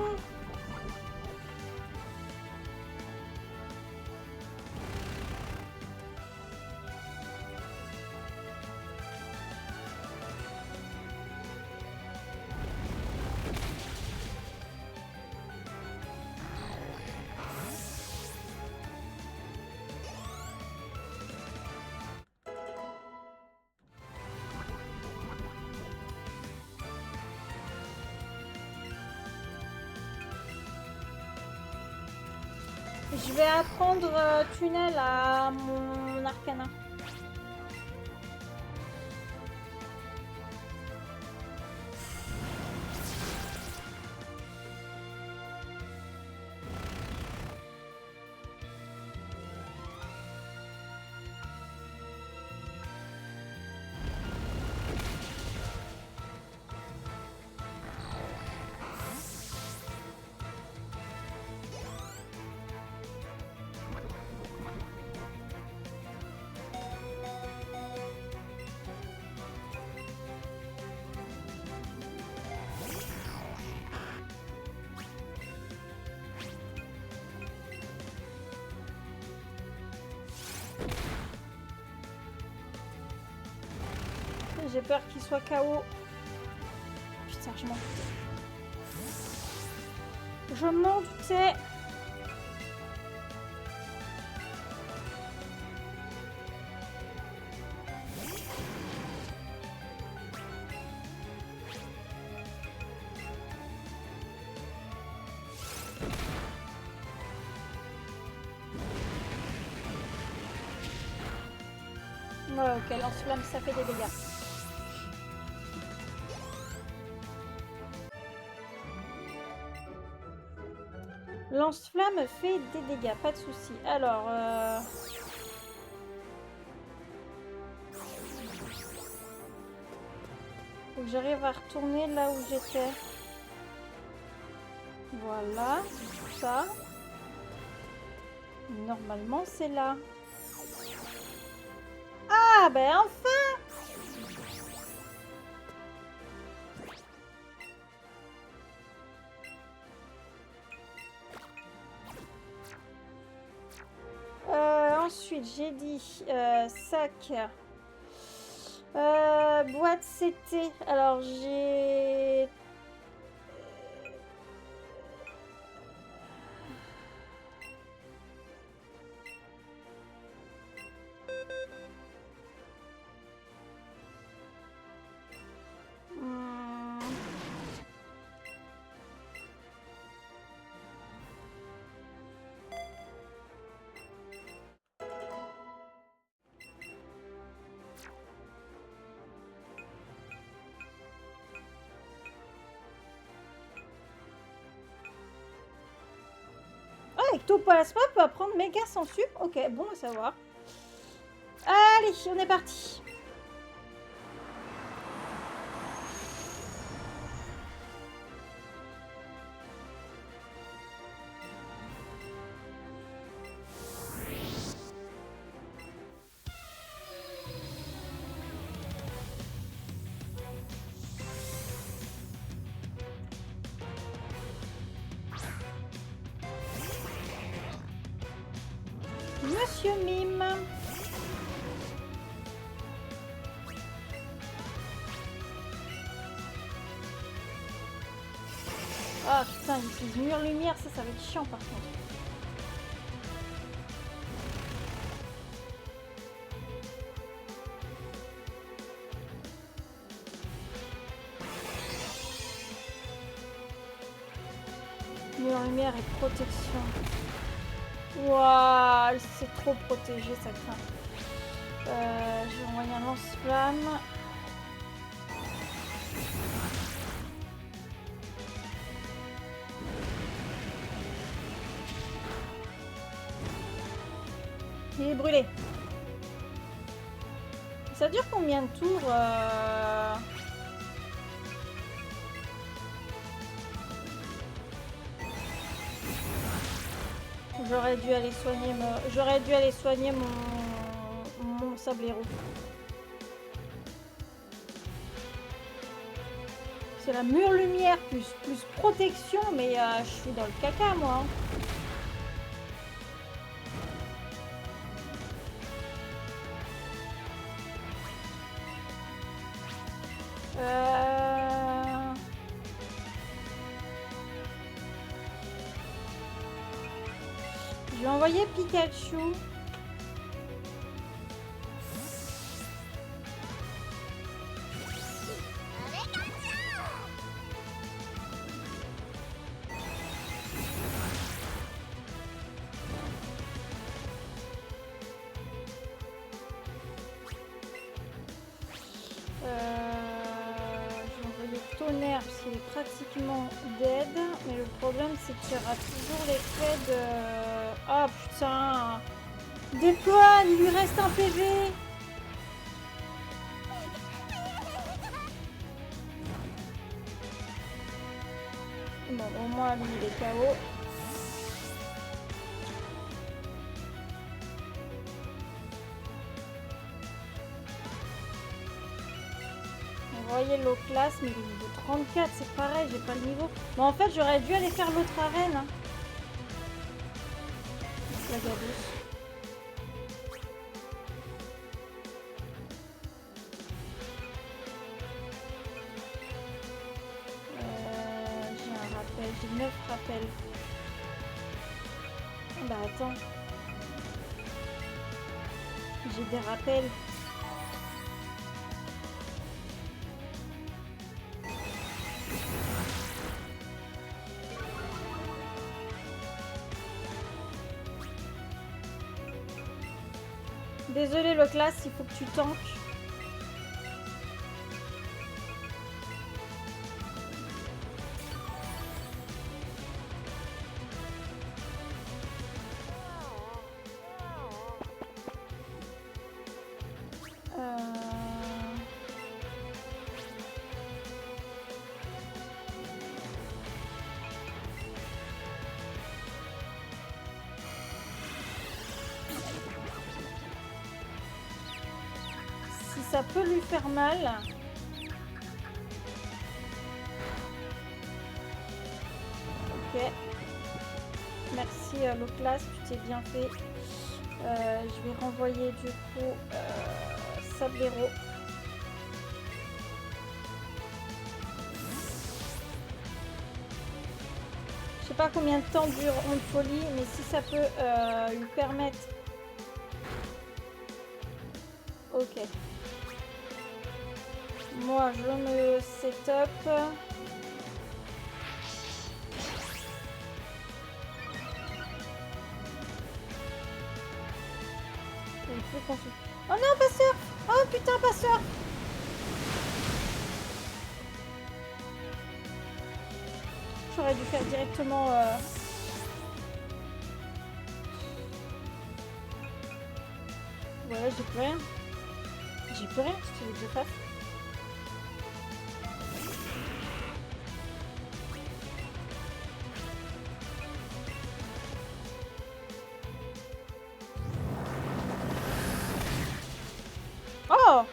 Je vais apprendre tunnel à mon arcana. J'ai peur qu'il soit KO. Putain, je m'en doutais. Je m'en doutais. Ouais, ok, lance-flamme, ça fait des dégâts. Lance-flamme fait des dégâts, pas de souci. Alors, faut que j'arrive à retourner là où j'étais. Voilà, ça. Normalement, c'est là. Ah, ben enfin! Ensuite, j'ai dit sac. Boîte CT. Alors, j'ai... Ectoplasma peut apprendre méga sans sup. Ok, bon à savoir. Allez, on est parti. Monsieur Mime. Ah putain, il utilise mur lumière, ça va être chiant par contre. Mur lumière et protection. Waouh, c'est trop protégé, ça craint. Je vais envoyer un lance-flamme. Il est brûlé. Ça dure combien de tours J'aurais dû aller soigner mon sablero. C'est la mur lumière plus protection, mais je suis dans le caca moi. Je vais envoyer Pikachu. Tonnerre parce qu'il est pratiquement dead, mais le problème c'est qu'il y aura toujours l'effet de... Oh putain, déconne, il lui reste un PV. Bon, au moins lui il est KO. Envoyer l'eau classe, mais il est niveau 34, c'est pareil, j'ai pas le niveau. Mais en fait, j'aurais dû aller faire l'autre arène. Hein. La gabouche. J'ai un rappel, j'ai 9 rappels. Bah attends. J'ai des rappels. Désolé le classe, il faut que tu tankes. Ça peut lui faire mal. Ok. Merci Loclas, tu t'es bien fait. Je vais renvoyer du coup Sablero. Je sais pas combien de temps dure Onde Folie, mais si ça peut lui permettre... Ok. Moi, je me setup. Oh non, passeur! Oh putain, passeur! J'aurais dû faire directement... Ouais, j'ai plus rien. J'ai plus rien, si tu veux que je fasse. Oh!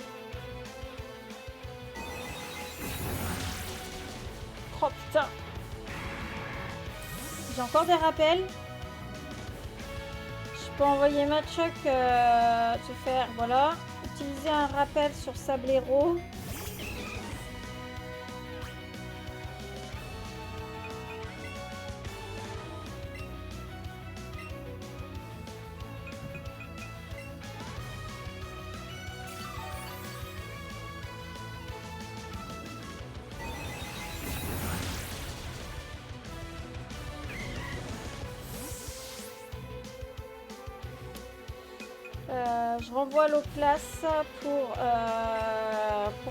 Oh putain! J'ai encore des rappels. Je peux envoyer Machoc te faire, voilà. Utiliser un rappel sur Sablero. Je renvoie l'eau classe pour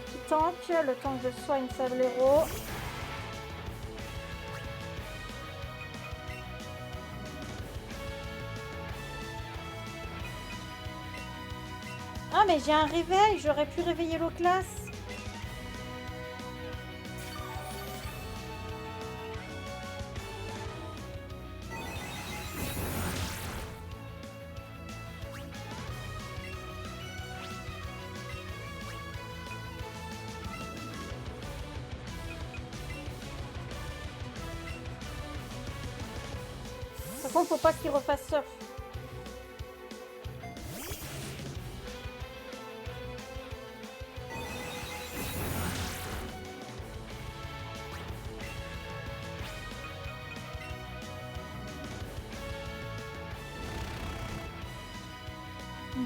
qu'il tank le temps que je soigne Sablero. Ah mais j'ai un réveil, j'aurais pu réveiller l'eau classe. Par contre, faut pas qu'il refasse surf.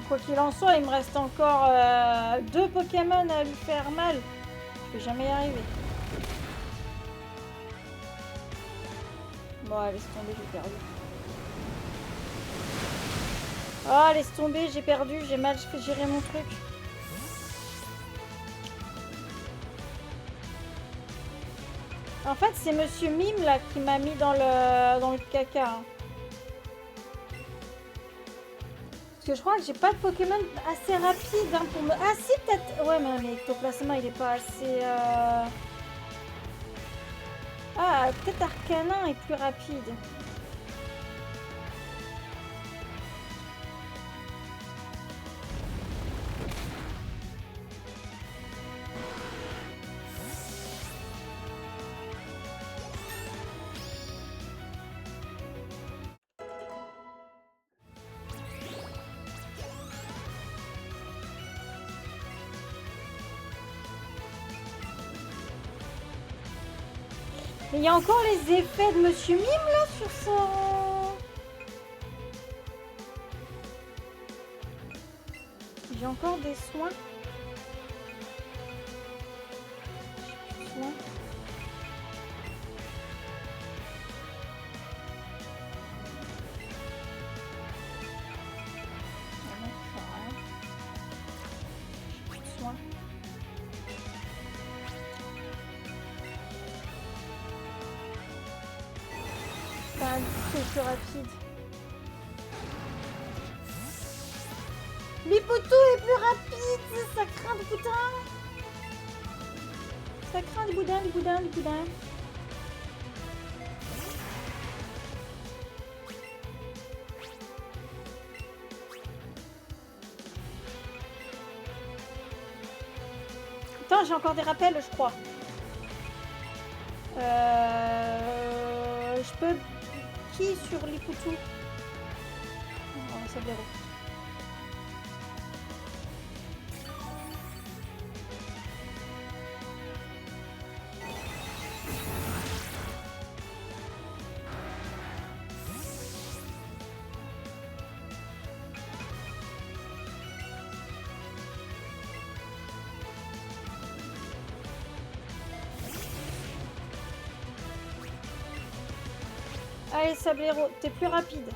Quoi qu'il en soit, il me reste encore 2 Pokémon à lui faire mal. Je vais jamais y arriver. Bon, laisse tomber, j'ai perdu. Ah, laisse tomber, j'ai perdu, j'ai mal géré mon truc. En fait, c'est Monsieur Mime là qui m'a mis dans le caca. Hein. Parce que je crois que j'ai pas de Pokémon assez rapide hein, pour me... Ah si, peut-être... Ouais, mais Ectoplasma, il est pas assez... Ah, peut-être Arcanin est plus rapide. Mais il y a encore les effets de Monsieur Mime là sur son... J'ai encore des soins. Soins. Soins. C'est plus rapide. Lipotou est plus rapide. Ça craint du boudin. Ça craint du boudin, du boudin, du boudin. Attends, j'ai encore des rappels, je crois. Je peux... Qui sur Lipotou? Oh, ça verra. Allez, Sablero, t'es plus rapide.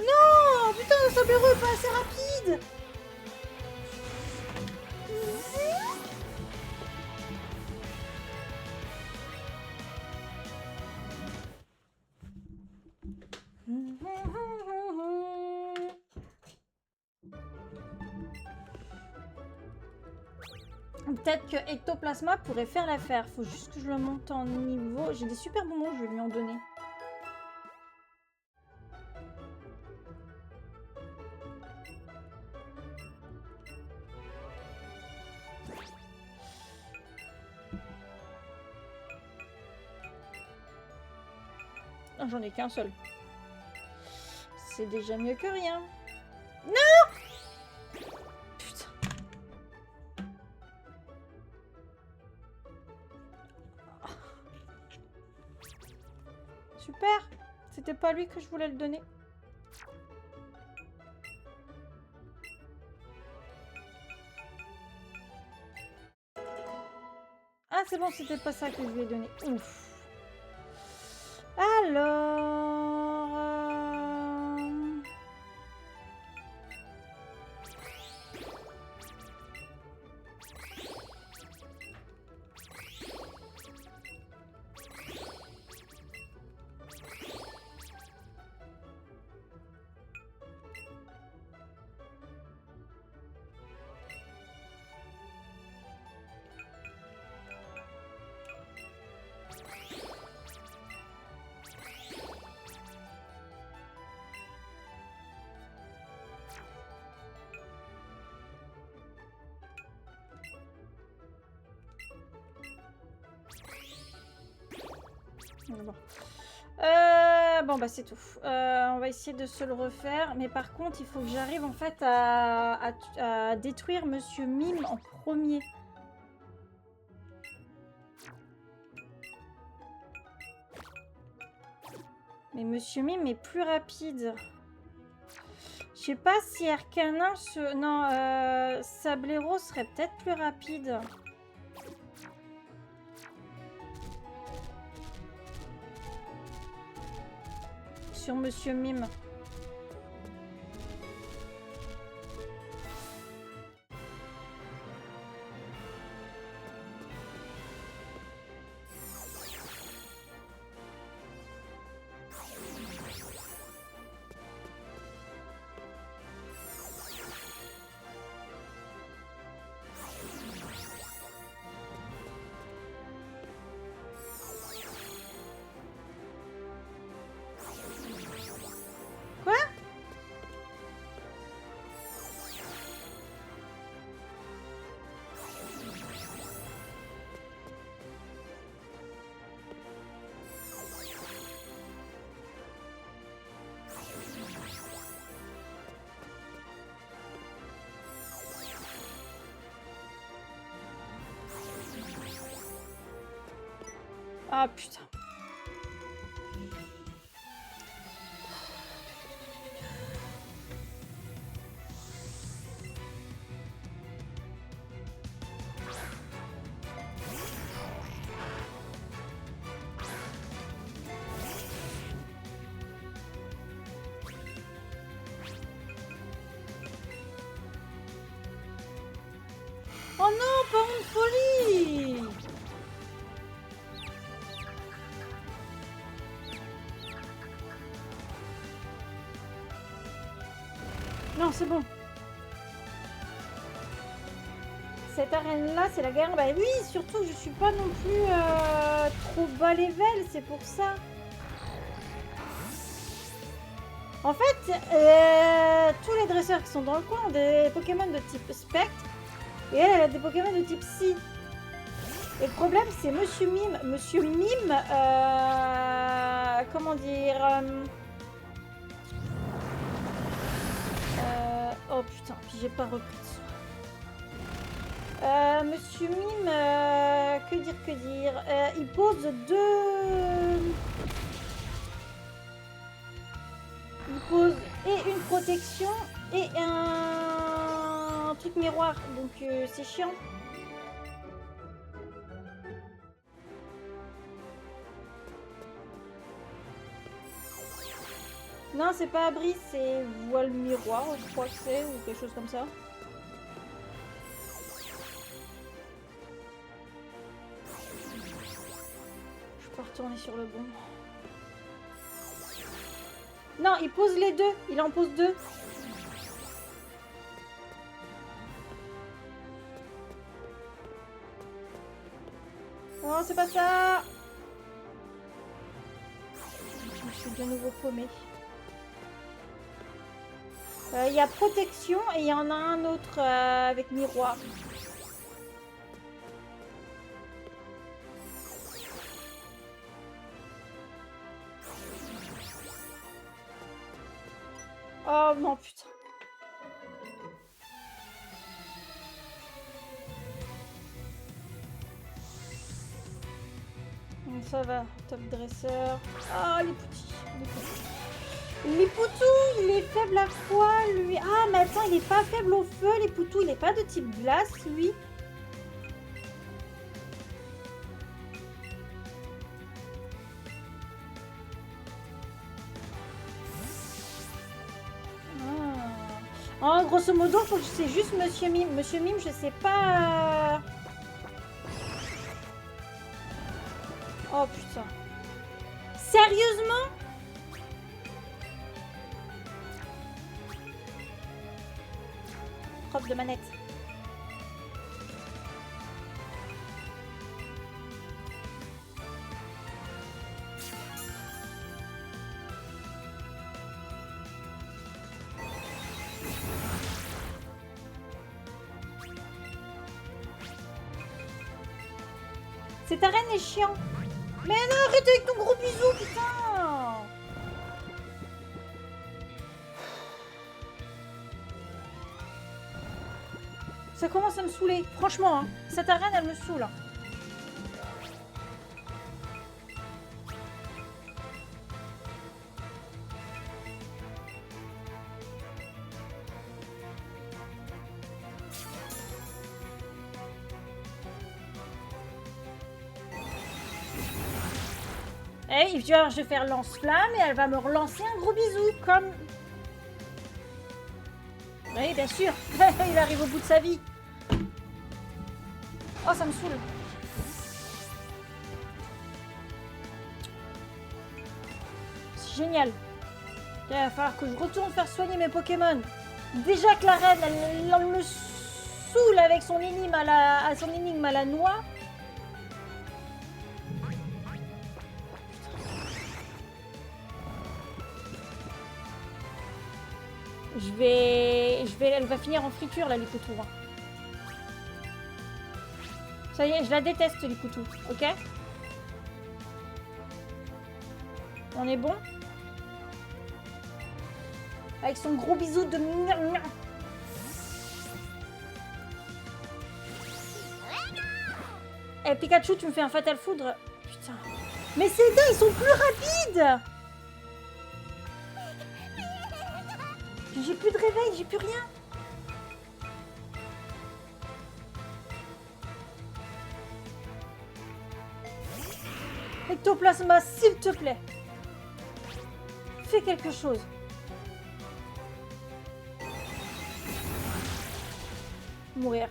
Non, putain, Sablero est pas assez rapide. Peut-être que Ectoplasma pourrait faire l'affaire. Faut juste que je le monte en niveau. J'ai des super bonbons, je vais lui en donner. Ah, j'en ai qu'un seul. C'est déjà mieux que rien. Non! Putain. Super. C'était pas lui que je voulais le donner. Ah, c'est bon, c'était pas ça que je lui ai donné. Ouf. Alors... Bon. Bon, bah c'est tout. On va essayer de se le refaire. Mais par contre, il faut que j'arrive en fait à détruire Monsieur Mime en premier. Mais Monsieur Mime est plus rapide. Je sais pas si Arcanin se... Non, Sablero serait peut-être plus rapide. Sur Monsieur Mime. Ah putain. Oh non, pas une folie! Non, c'est bon. Cette arène-là, c'est la guerre. Bah oui, surtout que je suis pas non plus trop bas level, c'est pour ça. En fait, tous les dresseurs qui sont dans le coin ont des Pokémon de type Spectre. Et elle a des Pokémon de type Psy. Et le problème, c'est Monsieur Mime. Monsieur Mime, comment dire oh putain, puis j'ai pas repris de soin. Monsieur Mime, que dire il pose deux... Il pose et une protection et un truc miroir, donc c'est chiant. Non, c'est pas abri, c'est voile miroir, je crois que c'est, ou quelque chose comme ça. Je peux retourner sur le bon. Non, il pose les deux, il en pose deux. Non, c'est pas ça. Je suis de nouveau paumée. Il y a protection et il y en a un autre avec miroir. Oh non, putain. Ça va, top dresseur. Ah, les petits. Les poutous, il est faible à quoi, lui? Ah, mais attends, il est pas faible au feu, les poutous. Il est pas de type glace, lui. Ah. Oh, grosso modo, c'est juste Monsieur Mime. Monsieur Mime, je sais pas... Oh, putain. Sérieusement? Prof de manette. Cette arène est chiant. Mais non, arrête avec ton gros bisou, putain. Ça commence à me saouler. Franchement, hein, cette arène, elle me saoule. Hey, tu vois, je vais faire lance-flamme et elle va me relancer un gros bisou, comme... Oui, bien sûr. Il arrive au bout de sa vie. Oh, ça me saoule. C'est génial. Il va falloir que je retourne faire soigner mes Pokémon. Déjà que la reine, elle me saoule avec son énigme à la noix. Elle va finir en friture là, les poutous. Hein. Ça y est, je la déteste, les poutous, ok? On est bon? Avec son gros bisou de... Eh, Pikachu, tu me fais un fatal foudre. Putain. Mais ces gars, ils sont plus rapides! J'ai plus de réveil, j'ai plus rien. Ectoplasma, s'il te plaît. Fais quelque chose. Mourir.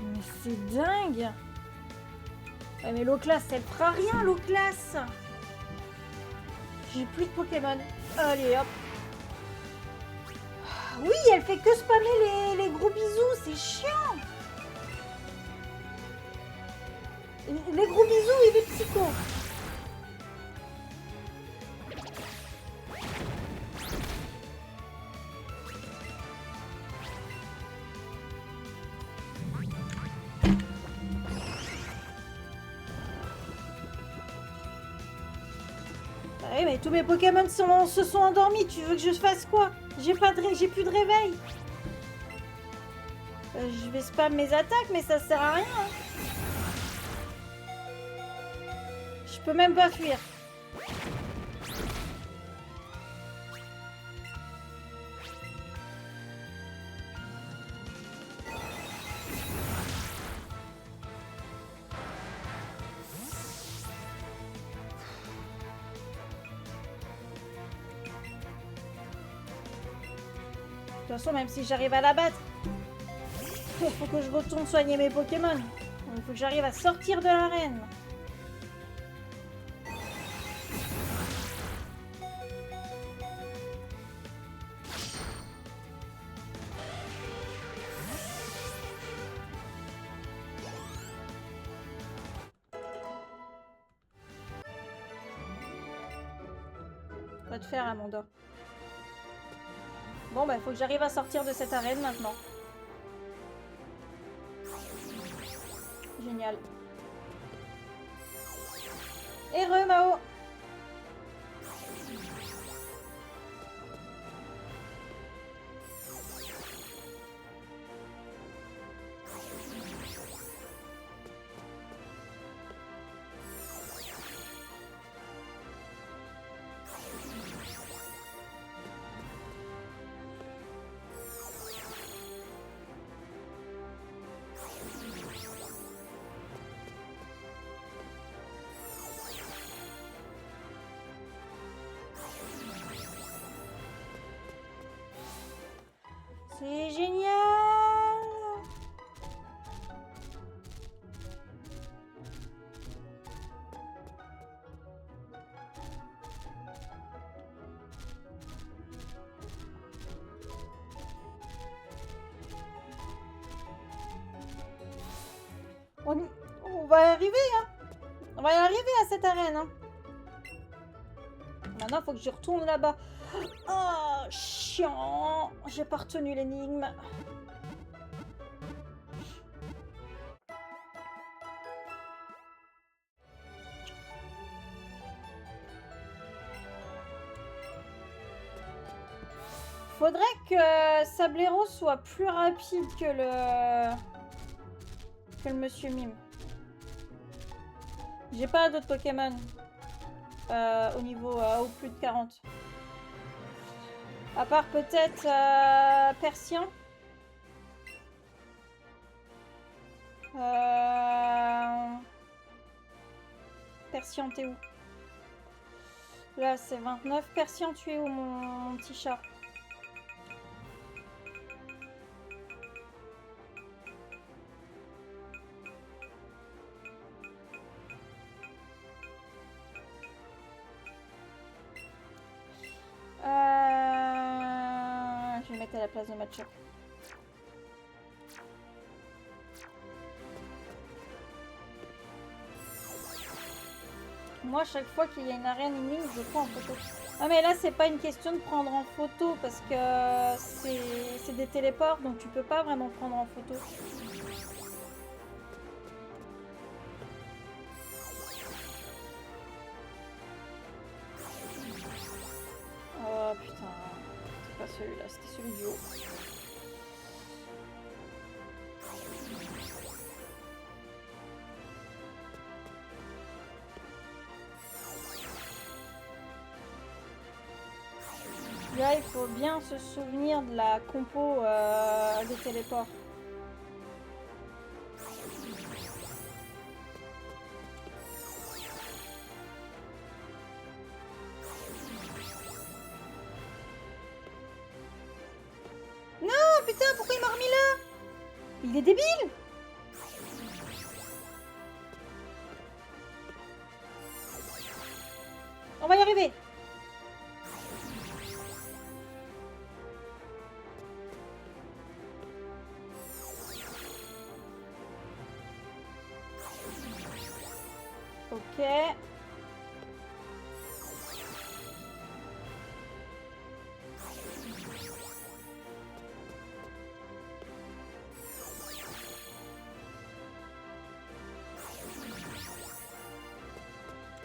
Mais c'est dingue. Ouais, mais l'eau classe, elle fera rien, l'eau classe. J'ai plus de Pokémon. Allez, hop. Oui, elle fait que spammer les gros bisous, c'est chiant. Les gros bisous et les psychos. Ouais, mais tous mes Pokémon se sont endormis. Tu veux que je fasse quoi? J'ai plus de réveil. Je vais spam mes attaques, mais ça sert à rien. Hein. Je peux même pas fuir. De toute façon, même si j'arrive à la battre, il faut que je retourne soigner mes Pokémon. Il faut que j'arrive à sortir de l'arène. pas te faire, Amanda. Bon, bah, faut que j'arrive à sortir de cette arène maintenant. Génial. Heureux, Mao. C'est génial! On va y arriver, hein! On va y arriver à cette arène, hein! Maintenant, il faut que je retourne là-bas. Oh, chiant! J'ai pas retenu l'énigme. Faudrait que Sablero soit plus rapide que le Monsieur Mime. J'ai pas d'autres Pokémon au niveau au plus de 40. À part peut-être Persien. Persien, t'es où? Là, c'est 29. Persien, tu es où, mon petit chat? Je vais mettre à la place de Matcha. Moi, chaque fois qu'il y a une arène énigme, je prends en photo. Ah, mais là, c'est pas une question de prendre en photo parce que c'est des téléports, donc tu peux pas vraiment prendre en photo. Oh putain, c'est pas celui-là, c'était celui du haut. Là, il faut bien se souvenir de la compo des téléports. Non, putain, pourquoi il m'a remis là? Il est débile! On va y arriver! Ok.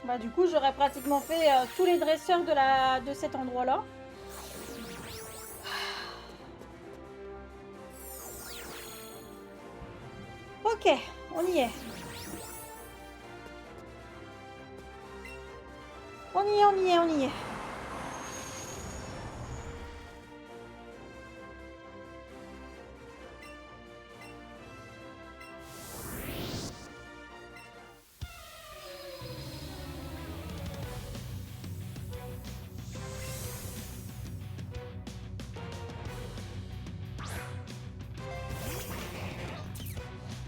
Bah du coup j'aurais pratiquement fait tous les dresseurs de cet endroit là. Ok, on y est. On y est, on y est, on y est.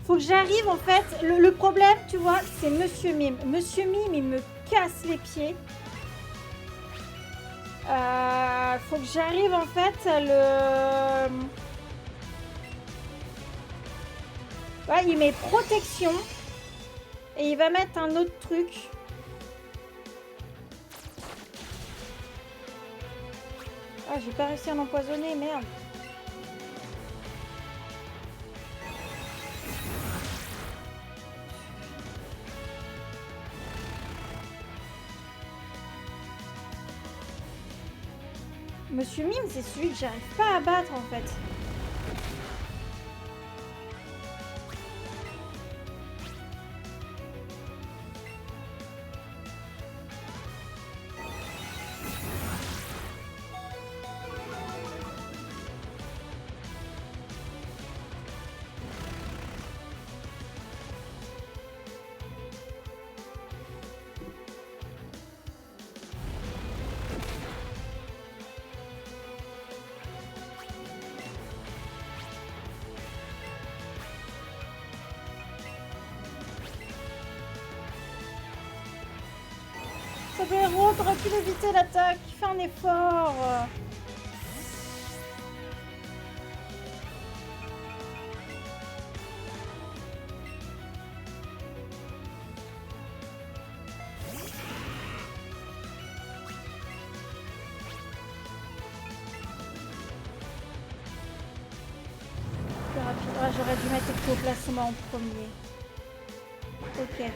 Faut que j'arrive en fait. Le problème, tu vois, c'est Monsieur Mime. Monsieur Mime, il me casse les pieds. Faut que j'arrive en fait à le... Ouais, il met protection. Et il va mettre un autre truc. Ah, j'ai pas réussi à l'empoisonner, merde. Monsieur Mime, c'est celui que j'arrive pas à battre en fait. Héros, t'aurais pu éviter l'attaque. Fais un effort. Plus rapide. Ah, j'aurais dû mettre Ectoplasma en premier. Ok.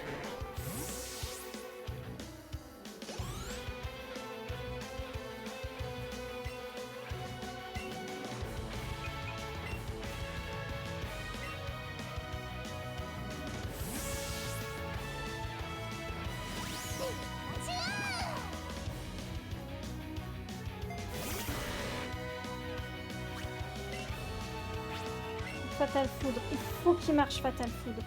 Fatal Foudre. Il faut qu'il marche Fatal Foudre.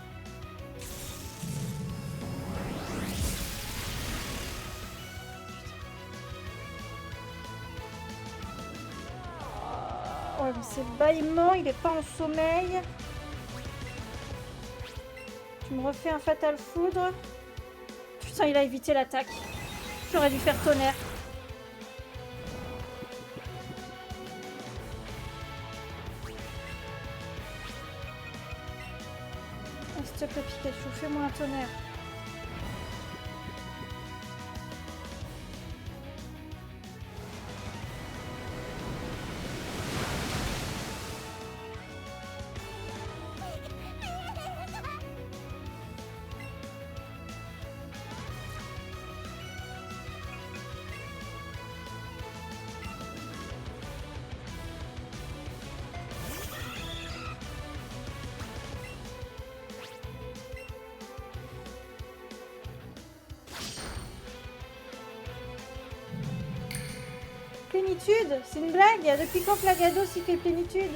Ouais, mais c'est le bâillement, il est pas en sommeil. Tu me refais un Fatal Foudre. Putain, il a évité l'attaque. J'aurais dû faire tonnerre. S'il te plaît, Pikachu, fais-moi un tonnerre. Plénitude, c'est une blague. Depuis quand Plagados il fait plénitude?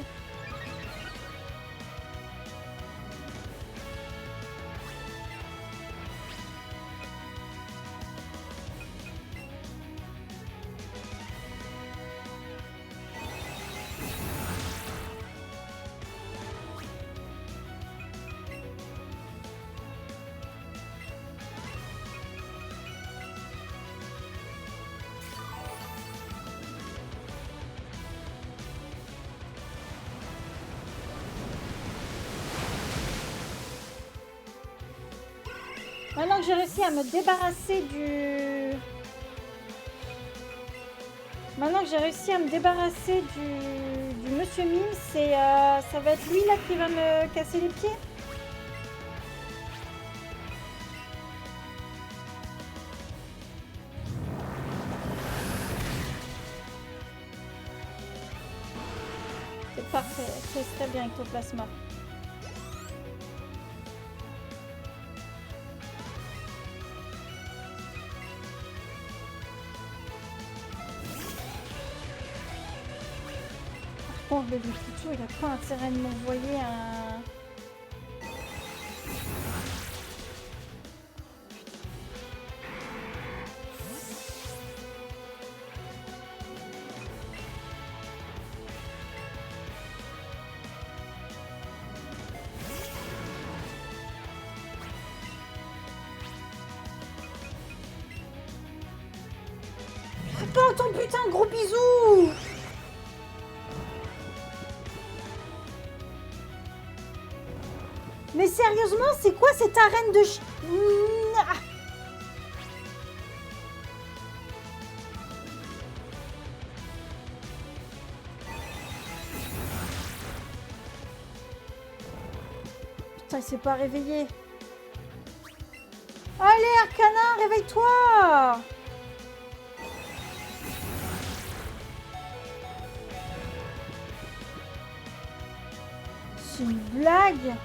Maintenant que j'ai réussi à me débarrasser du... Maintenant que j'ai réussi à me débarrasser du Monsieur Mime, c'est ça va être lui là qui va me casser les pieds. C'est parfait, c'est très bien Ectoplasma. Le Pikachu, il a pas intérêt de m'envoyer un... Pas ton putain gros bisou. Mais sérieusement, c'est quoi cette arène de putain, il s'est pas réveillé. Allez, Arcana, réveille-toi! C'est une blague.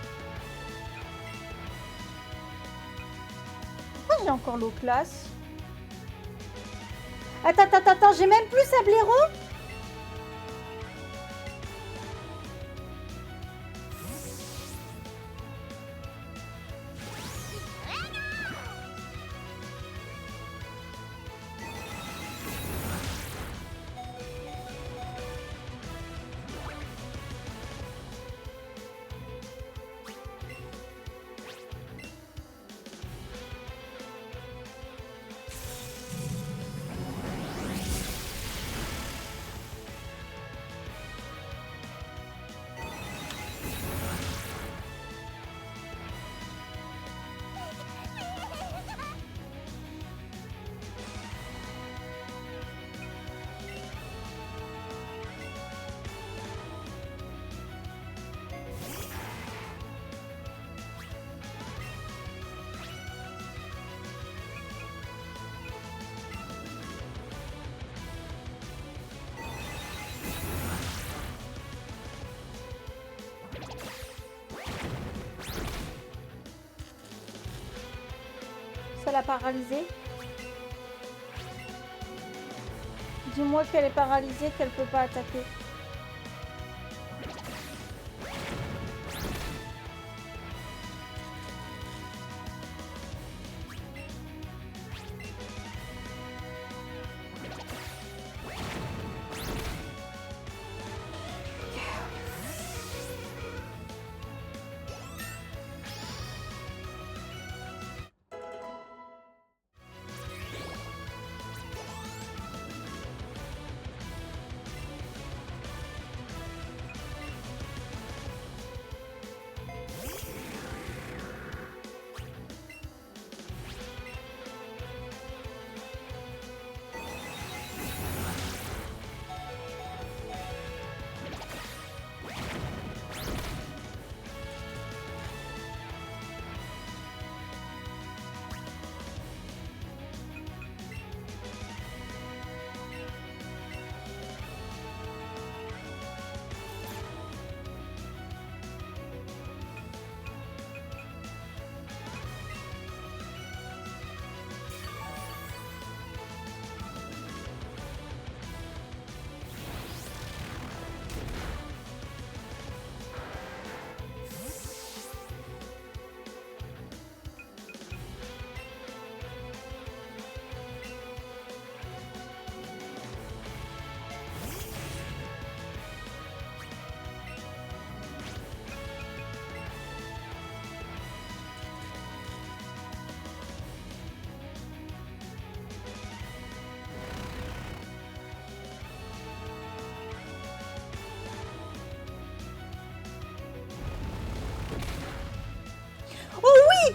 Pourquoi j'ai encore l'eau classe? Attends, j'ai même plus Sablero? Ça l'a paralysée. Dis-moi qu'elle est paralysée, qu'elle peut pas attaquer.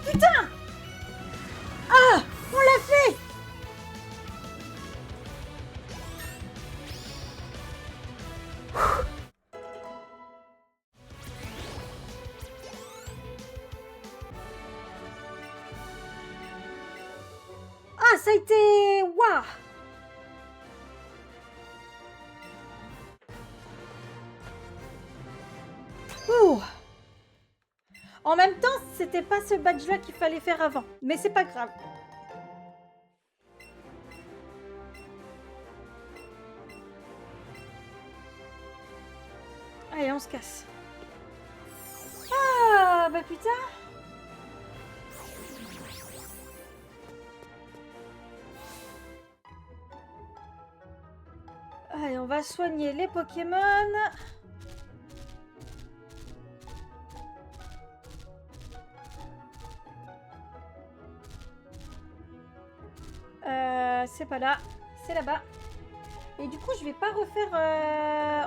Putain! Ah! On l'a fait! Ah, ça a été... Waouh! Ouh! En même temps, c'était pas ce badge-là qu'il fallait faire avant. Mais c'est pas grave. Allez, on se casse. Ah, bah putain! Allez, on va soigner les Pokémon. C'est pas là, c'est là-bas. Et du coup, je vais pas refaire...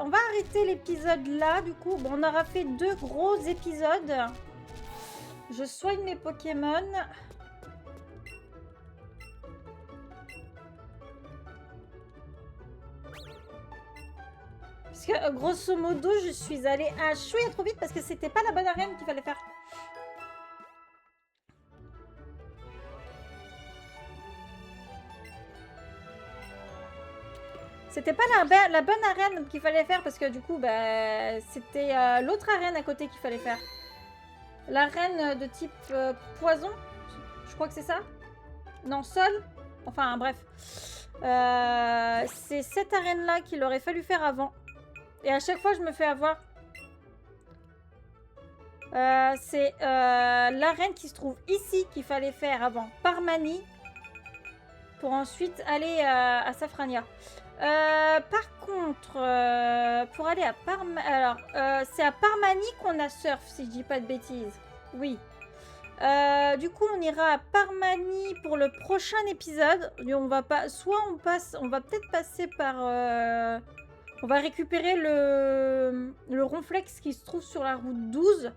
On va arrêter l'épisode là, du coup. Bon, on aura fait 2 gros épisodes. Je soigne mes Pokémon. Parce que, grosso modo, je suis allée un chouïa trop vite parce que c'était pas la bonne arène qu'il fallait faire. C'était pas la bonne arène qu'il fallait faire parce que du coup, bah, c'était l'autre arène à côté qu'il fallait faire. L'arène de type poison. Je crois que c'est ça. Non, sol. Enfin, bref. C'est cette arène-là qu'il aurait fallu faire avant. Et à chaque fois, je me fais avoir. C'est l'arène qui se trouve ici qu'il fallait faire avant. Parmanie. Pour ensuite aller à Safrania. Par contre, pour aller à Parmanie... Alors, c'est à Parmanie qu'on a surf, si je dis pas de bêtises. Oui. Du coup, on ira à Parmanie pour le prochain épisode. On va pas... Soit on passe... On va peut-être passer par... On va récupérer le ronflex qui se trouve sur la route 12.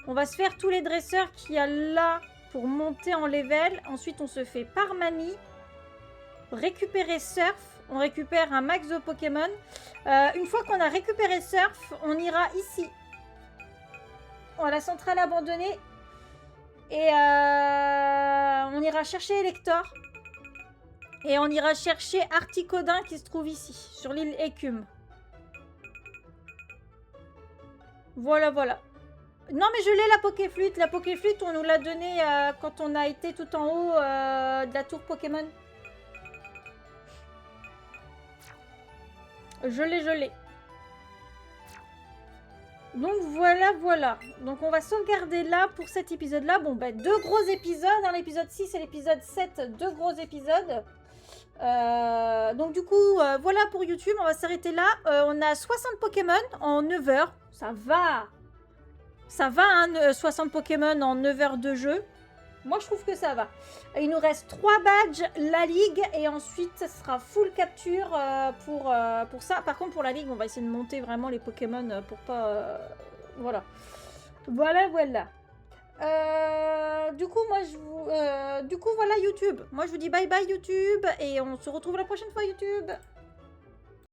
On va se faire tous les dresseurs qu'il y a là pour monter en level. Ensuite, on se fait Parmanie. Récupérer surf. On récupère un max de Pokémon. Une fois qu'on a récupéré surf, on ira ici. À la centrale abandonnée. Et on ira chercher Elector. Et on ira chercher Articodin qui se trouve ici, sur l'île Écume. Voilà, voilà. Non, mais je l'ai la Pokéflûte. La Pokéflûte, on nous l'a donnée quand on a été tout en haut de la tour Pokémon. Je l'ai. Donc voilà, voilà. Donc on va sauvegarder là pour cet épisode-là. Bon, bah, 2 gros épisodes. Hein, l'épisode 6 et l'épisode 7, 2 gros épisodes. Donc du coup, voilà pour YouTube. On va s'arrêter là. On a 60 Pokémon en 9 heures. Ça va. Ça va, hein, 60 Pokémon en 9 heures de jeu. Moi, je trouve que ça va. Il nous reste 3 badges, la ligue, et ensuite, ce sera full capture pour ça. Par contre, pour la ligue, on va essayer de monter vraiment les Pokémon pour pas... voilà. Voilà, voilà. Du coup, moi, du coup, voilà YouTube. Moi, je vous dis bye bye YouTube, et on se retrouve la prochaine fois YouTube.